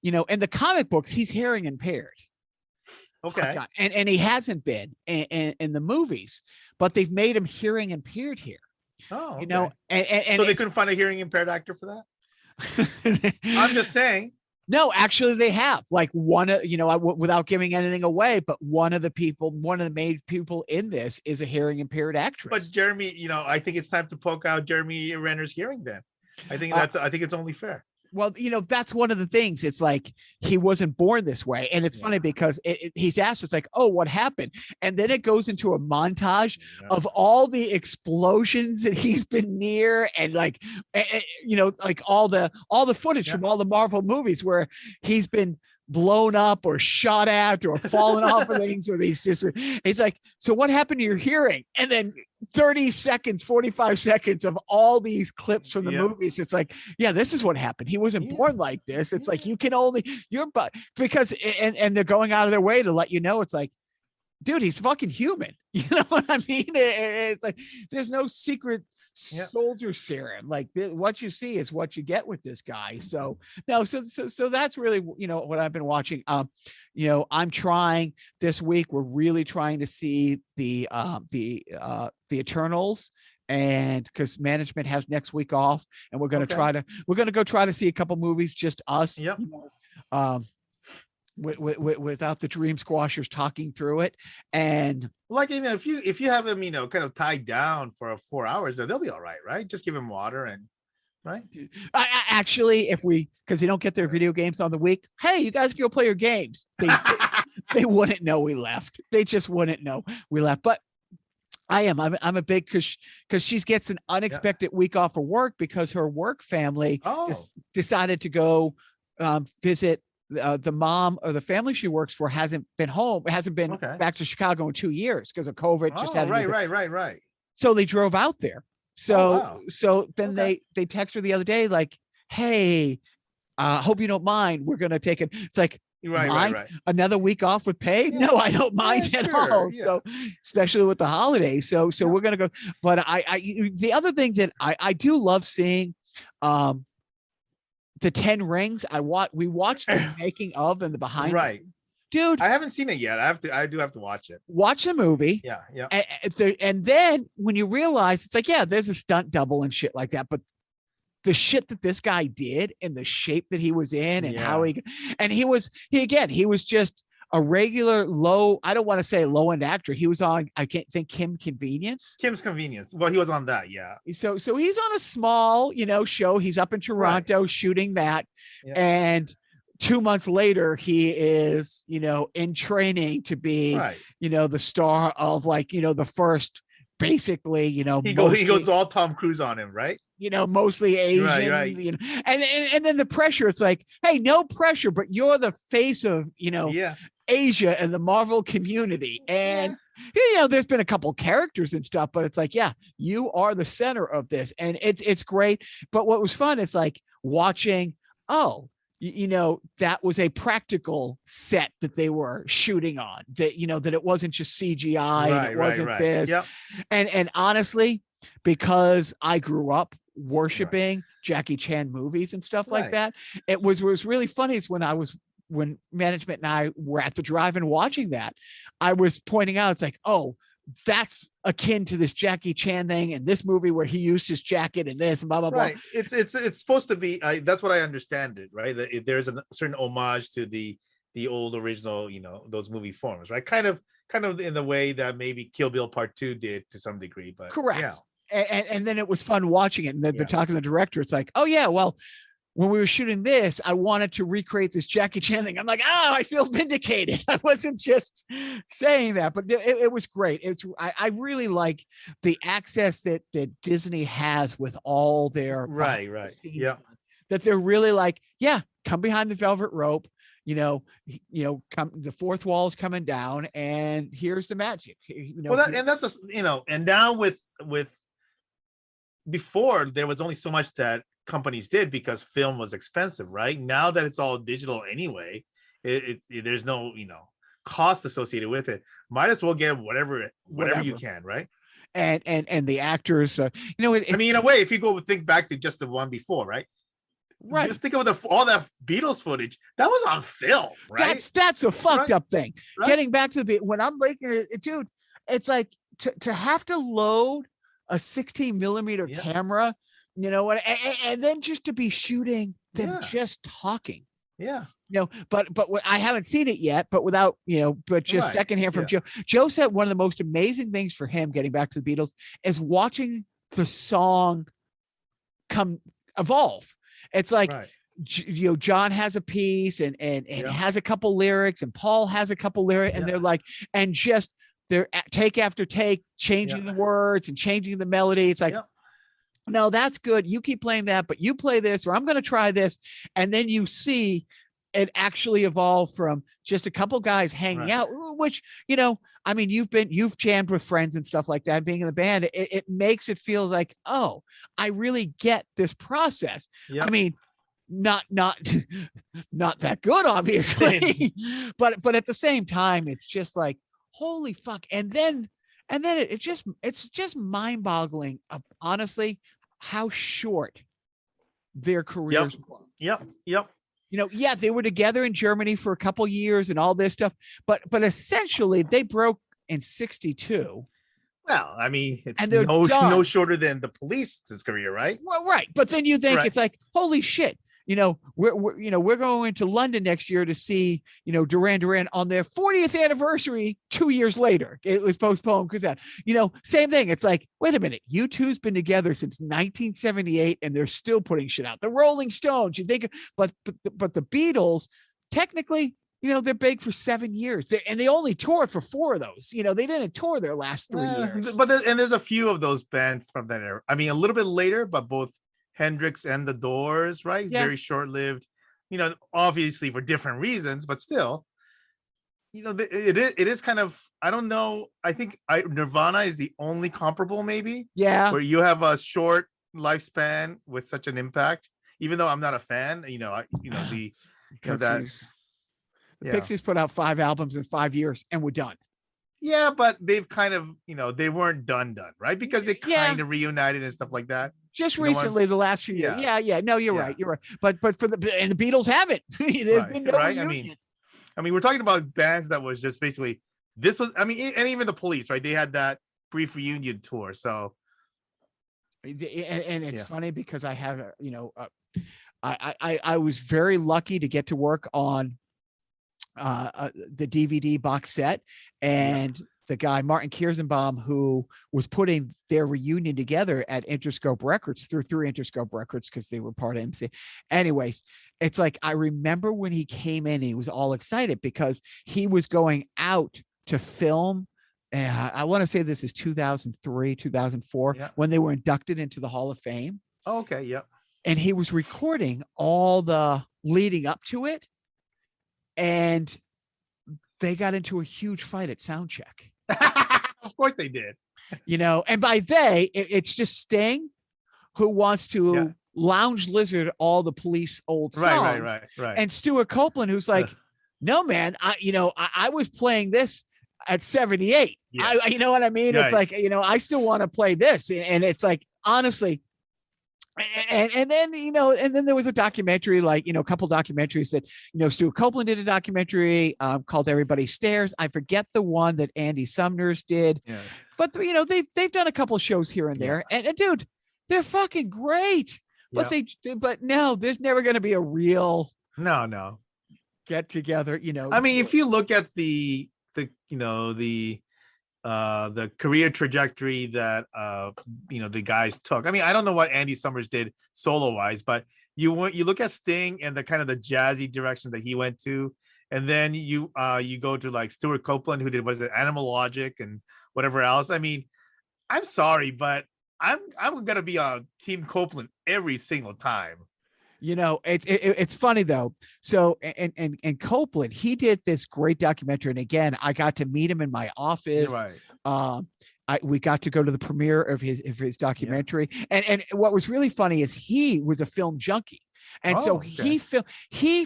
in the comic books he's hearing impaired. Okay. Hawkeye, and he hasn't been in the movies, but they've made him hearing impaired here. Oh, okay. And so they couldn't find a hearing impaired actor for that. I'm just saying. No, actually they have without giving anything away, but one of the main people in this is a hearing impaired actress. But Jeremy, I think it's time to poke out Jeremy Renner's hearing then. I think it's only fair. Well, that's one of the things. It's like he wasn't born this way. And it's funny because he's asked, it's like, oh, what happened? And then it goes into a montage of all the explosions that he's been near and like all the footage from all the Marvel movies where he's been blown up or shot at or fallen off of things, or he's like, so what happened to your hearing? And then 30 seconds, 45 seconds of all these clips from the movies. It's like, this is what happened. He wasn't born like this. It's like, you can only because they're going out of their way to let you know, it's like, dude, he's fucking human. You know what I mean? It's like, there's no secret soldier serum. Like what you see is what you get with this guy. So no, so that's really what I've been watching. I'm trying this week. We're really trying to see the Eternals, and because management has next week off, and we're going to go try to see a couple movies, just us. Without the Dream Squashers talking through it. And like, if you have them kind of tied down for 4 hours, they'll be all right? Just give them water and right. I actually, because they don't get their video games on the week, hey, you guys go play your games. They wouldn't know we left. They just wouldn't know we left. But I'm a big, because she gets an unexpected week off of work because her work family decided to go visit the mom or the family she works for. Hasn't been back to Chicago in 2 years because of COVID. Right. So they drove out there. So then they text her the other day like, hey, hope you don't mind. We're going to take it. It's like, right. Another week off with pay? No, I don't mind at all. Yeah. So especially with the holidays. So we're going to go. But the other thing that I do love seeing, the 10 Rings. We watched the making of and the behind. Right. dude. I haven't seen it yet. I do have to watch it. Watch the movie. Yeah, yeah. And then when you realize it's like, yeah, there's a stunt double and shit like that, but the shit that this guy did and the shape that he was in and how he was just a regular I don't want to say low end actor. He was on, I can't think Kim's Convenience. Well, he was on that. Yeah. So he's on a small, show. He's up in Toronto shooting that. Yeah. And 2 months later, he is, in training to be, the star of the first, basically, he goes all Tom Cruise on him, right? Mostly Asian, right. And then the pressure, it's like, hey, no pressure, but you're the face of, Asia and the Marvel community. And, there's been a couple characters and stuff, but it's like, yeah, you are the center of this. And it's great. But what was fun, it's like watching, that was a practical set that they were shooting on, that, that it wasn't just CGI and it wasn't this. Yep. And honestly, because I grew up worshiping Jackie Chan movies and stuff like that, it was really funny is when management and I were at the drive-in watching that, I was pointing out, it's like, oh, that's akin to this Jackie Chan thing and this movie where he used his jacket and this and blah blah blah. It's supposed to be. That's what I understand it. Right. That there's a certain homage to the old original. Those movie forms. Right. Kind of in the way that maybe Kill Bill Part 2 did to some degree. But correct. Yeah. And then it was fun watching it. And they're talking to the director. It's like, oh yeah, well, when we were shooting this, I wanted to recreate this Jackie Chan thing. I'm like, I feel vindicated. I wasn't just saying that, but it was great. I really like the access that Disney has with all their right. Yeah. That they're really like, come behind the velvet rope. Come, the fourth wall is coming down, and here's the magic. And that's just and now with before there was only so much that companies did because film was expensive, right? Now that it's all digital anyway, there's no cost associated with it. Might as well get whatever you can, right? And the actors, I mean, in a way, if you think back to just the one before, right? Just think of all that Beatles footage that was on film, right? That's a fucked up thing. Right? Getting back to when I'm making it, dude, it's like to have to load a 16 millimeter camera. And then just to be shooting them just talking. Yeah. But I haven't seen it yet, but without, but just secondhand from Joe. Joe said one of the most amazing things for him getting back to the Beatles is watching the song evolve. It's like, John has a piece and has a couple lyrics and Paul has a couple lyrics and they're like, and just they're take after take, changing the words and changing the melody. It's like, no, that's good. You keep playing that, but you play this, or I'm going to try this. And then you see it actually evolve from just a couple guys hanging out, which, I mean, you've jammed with friends and stuff like that, being in the band, it makes it feel like, oh, I really get this process. Yep. I mean, not that good, obviously, but at the same time, it's just like, holy fuck. And then it's just mind-boggling, honestly, how short their careers were. Yep. They were together in Germany for a couple years and all this stuff, but essentially they broke in 1962. Well, I mean, it's no shorter than the Police's career, right? Well, right. But then you think it's like, holy shit. We're going to London next year to see, Duran Duran on their 40th anniversary 2 years later. It was postponed because that, same thing. It's like, wait a minute, U2's been together since 1978 and they're still putting shit out. The Rolling Stones, you think, but the Beatles, technically, they're big for 7 years, and they only toured for 4 of those. They didn't tour their last 3 years. But there's a few of those bands from that era. I mean, a little bit later, but both Hendrix and the Doors, right? Yeah. Very short-lived, obviously for different reasons, but still, it is kind of, I don't know. I think Nirvana is the only comparable, maybe. Yeah. Where you have a short lifespan with such an impact, even though I'm not a fan, the Pixies put out 5 albums in 5 years and we're done. Yeah, but they've kind of, they weren't done, right? Because they kind of reunited and stuff like that. Just recently, the last few years. Yeah. No, you're right. You're right. But the Beatles haven't. There's been no reunion. I mean, we're talking about bands that was just basically this was. I mean, and even the Police, right? They had that brief reunion tour. So, and it's funny because I have, I was very lucky to get to work on the DVD box set, and the guy Martin Kierszenbaum, who was putting their reunion together at Interscope Records through Interscope Records because they were part of MC. Anyways, it's like I remember when he came in, he was all excited because he was going out to film. I want to say this is 2003, 2004, when they were inducted into the Hall of Fame. Oh, okay, yep. And he was recording all the leading up to it, and they got into a huge fight at sound check. Of course they did. And by it's just Sting, who wants to lounge lizard all the Police old songs. Right. And Stuart Copeland, who's like, no, man, I was playing this at 78. Yeah. You know what I mean? Right. It's like, I still want to play this. And it's like, honestly, and then there was a documentary, like, a couple documentaries that, Stuart Copeland did a documentary called Everybody Stares. I forget the one that Andy Sumner's did, but they've done a couple shows here and there, and dude, they're fucking great. But but no, there's never going to be a real no get together. I mean, if you look at the career trajectory that the guys took. I mean, I don't know what Andy Summers did solo wise, but you look at Sting and the kind of the jazzy direction that he went to, and then you go to like Stuart Copeland, who did Animal Logic and whatever else. I mean, I'm sorry, but I'm gonna be on Team Copeland every single time. It's funny though. So and Copeland, he did this great documentary, and again, I got to meet him in my office. Right. We got to go to the premiere of his documentary, and what was really funny is he was a film junkie, and he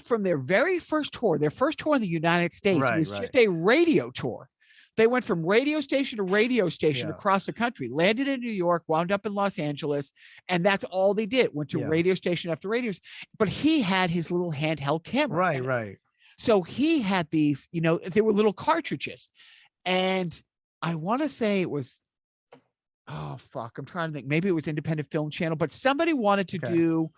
from their very first tour, their first tour in the United States was just a radio tour. They went from radio station to radio station across the country, landed in New York, wound up in Los Angeles, and that's all they did. Went to radio station after radio. But he had his little handheld camera. Right. So he had these, they were little cartridges. And I want to say it was, I'm trying to think. Maybe it was Independent Film Channel, but somebody wanted to do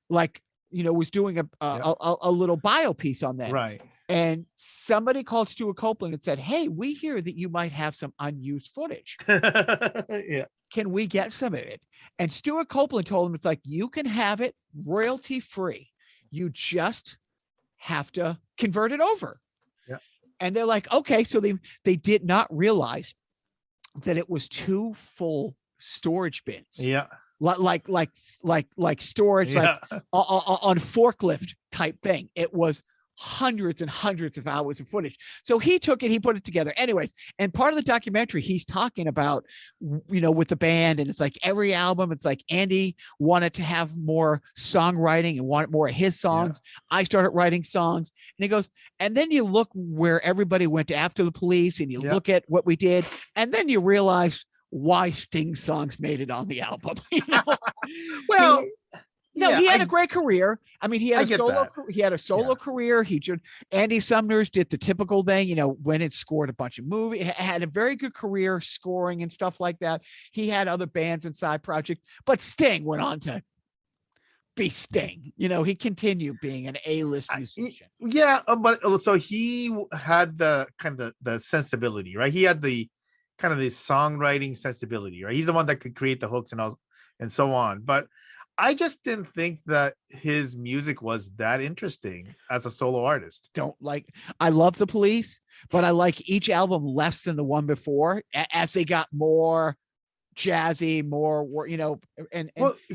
like, was doing a little bio piece on that. Right. And somebody called Stuart Copeland and said, hey, we hear that you might have some unused footage. Can we get some of it? And Stuart Copeland told him, it's like, you can have it royalty free. You just have to convert it over. Yeah. And they're like, okay. So they did not realize that it was 2 full storage bins. Yeah. Like storage, like on forklift type thing. It was hundreds and hundreds of hours of footage. So he took it, he put it together. Anyways, and part of the documentary, he's talking about, with the band, and it's like every album, it's like Andy wanted to have more songwriting and wanted more of his songs. Yeah. I started writing songs, and he goes, and then you look where everybody went after the Police, and you look at what we did, and then you realize why Sting songs made it on the album. Well, he had a great career. I mean, he had a solo career. Andy Sumner's did the typical thing, went and scored a bunch of movies, had a very good career scoring and stuff like that. He had other bands and side projects, but Sting went on to be Sting. He continued being an A-list musician. But so he had the kind of the sensibility, right? He had the kind of the songwriting sensibility, right? He's the one that could create the hooks and so on. But I just didn't think that his music was that interesting as a solo artist. I love the Police, but I like each album less than the one before as they got more jazzy, more,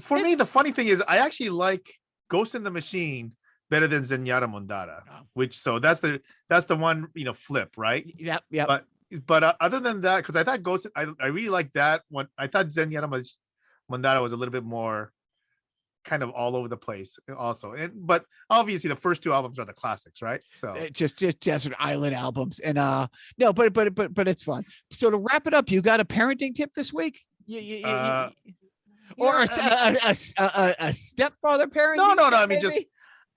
for me, the funny thing is I actually like Ghost in the Machine better than Zenyatta Mondada, that's the one, flip, right? Yep. But other than that, because I thought Ghost, I really like that one. I thought Zenyatta Mondada was a little bit more kind of all over the place also, but obviously the first 2 albums are the classics, right? So just Desert Island albums, and no, but it's fun. So to wrap it up, you got a parenting tip this week? Or a stepfather parenting? No. I mean, just,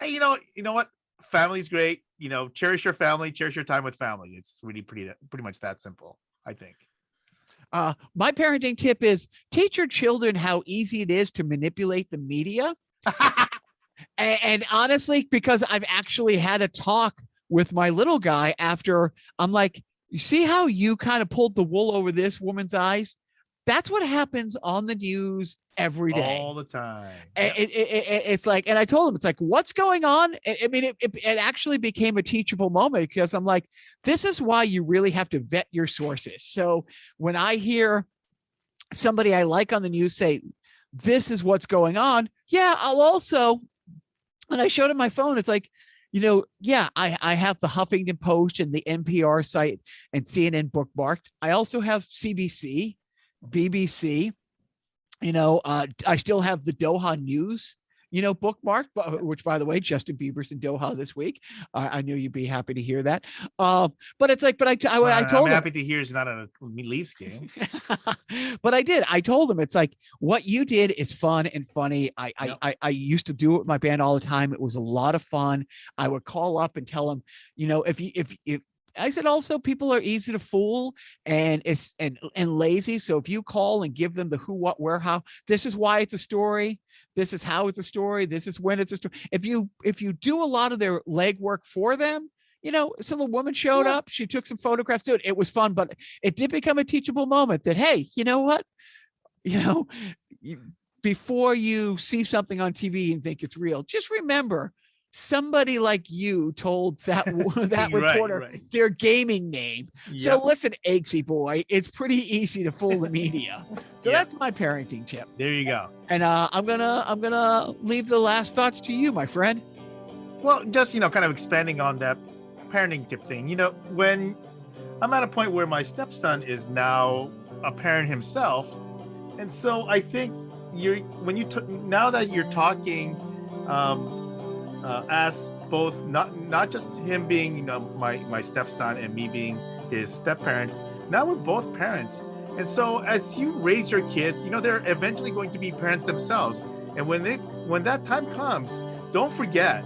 you know what? Family's great. cherish your family, cherish your time with family. It's really pretty much that simple, I think. My parenting tip is teach your children how easy it is to manipulate the media. And honestly, because I've actually had a talk with my little guy after, I'm like, you see how you kind of pulled the wool over this woman's eyes? That's what happens on the news every day. All the time. Yep. It's like, and I told him, it's like, what's going on? I mean, it actually became a teachable moment because I'm like, this is why you really have to vet your sources. So when I hear somebody I like on the news say, this is what's going on. Yeah, I'll also, and I showed him my phone. It's like, I have the Huffington Post and the NPR site and CNN bookmarked. I also have CBC, BBC, I still have the Doha News, bookmarked, which, by the way, Justin Bieber's in Doha this week. I knew you'd be happy to hear that. But it's like, I told him. I'm happy to hear it's not a Leafs game. But I told him, it's like, what you did is fun and funny. I used to do it with my band all the time. It was a lot of fun. I would call up and tell them, if I said, also, people are easy to fool and lazy. So if you call and give them the who, what, where, how, this is why it's a story. This is how it's a story. This is when it's a story. If you do a lot of their legwork for them, so the woman showed up, she took some photographs, dude, it was fun, but it did become a teachable moment that, hey, you know what, before you see something on TV and think it's real, just remember, somebody like you told that reporter their gaming name. Yep. So listen, Eggzy Boi, it's pretty easy to fool the media. So that's my parenting tip. There you go. And I'm gonna leave the last thoughts to you, my friend. Well, just kind of expanding on that parenting tip thing. When I'm at a point where my stepson is now a parent himself, and so I think now that you're talking. As both not just him being my stepson and me being his step parent, now we're both parents, and so as you raise your kids, they're eventually going to be parents themselves, and when that time comes, don't forget.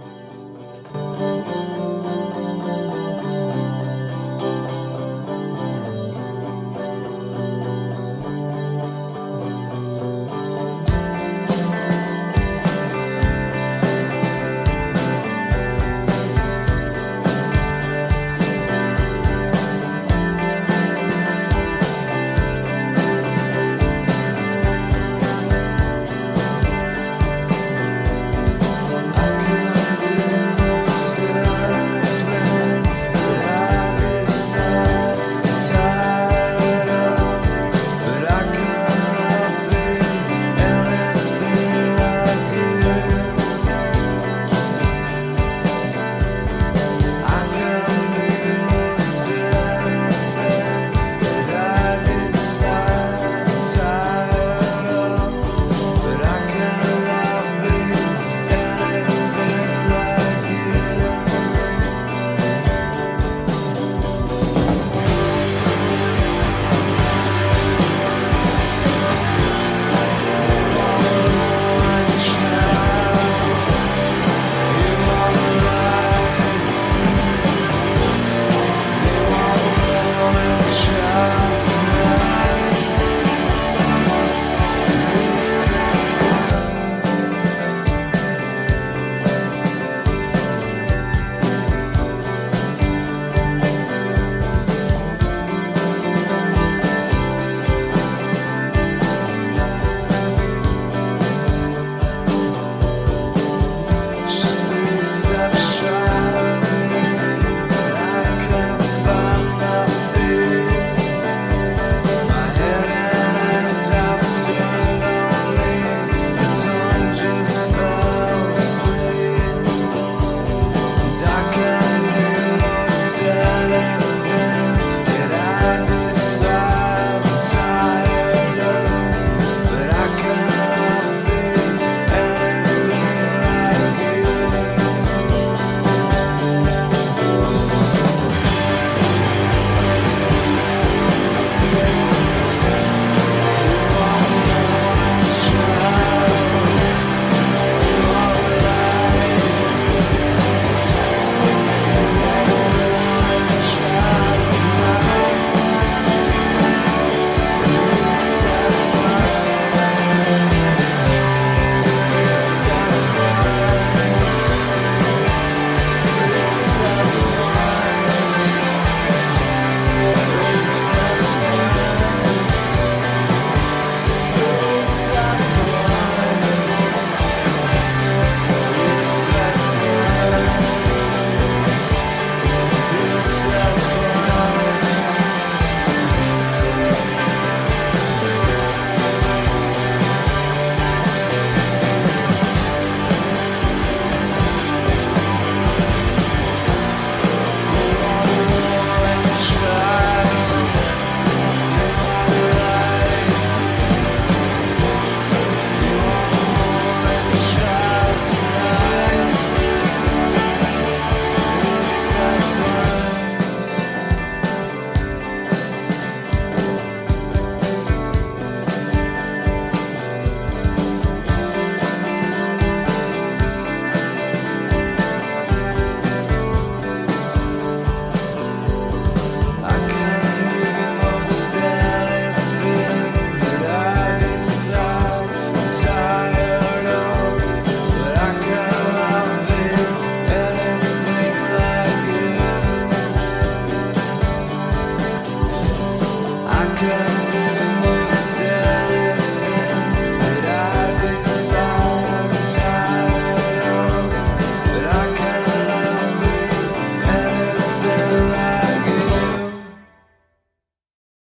good.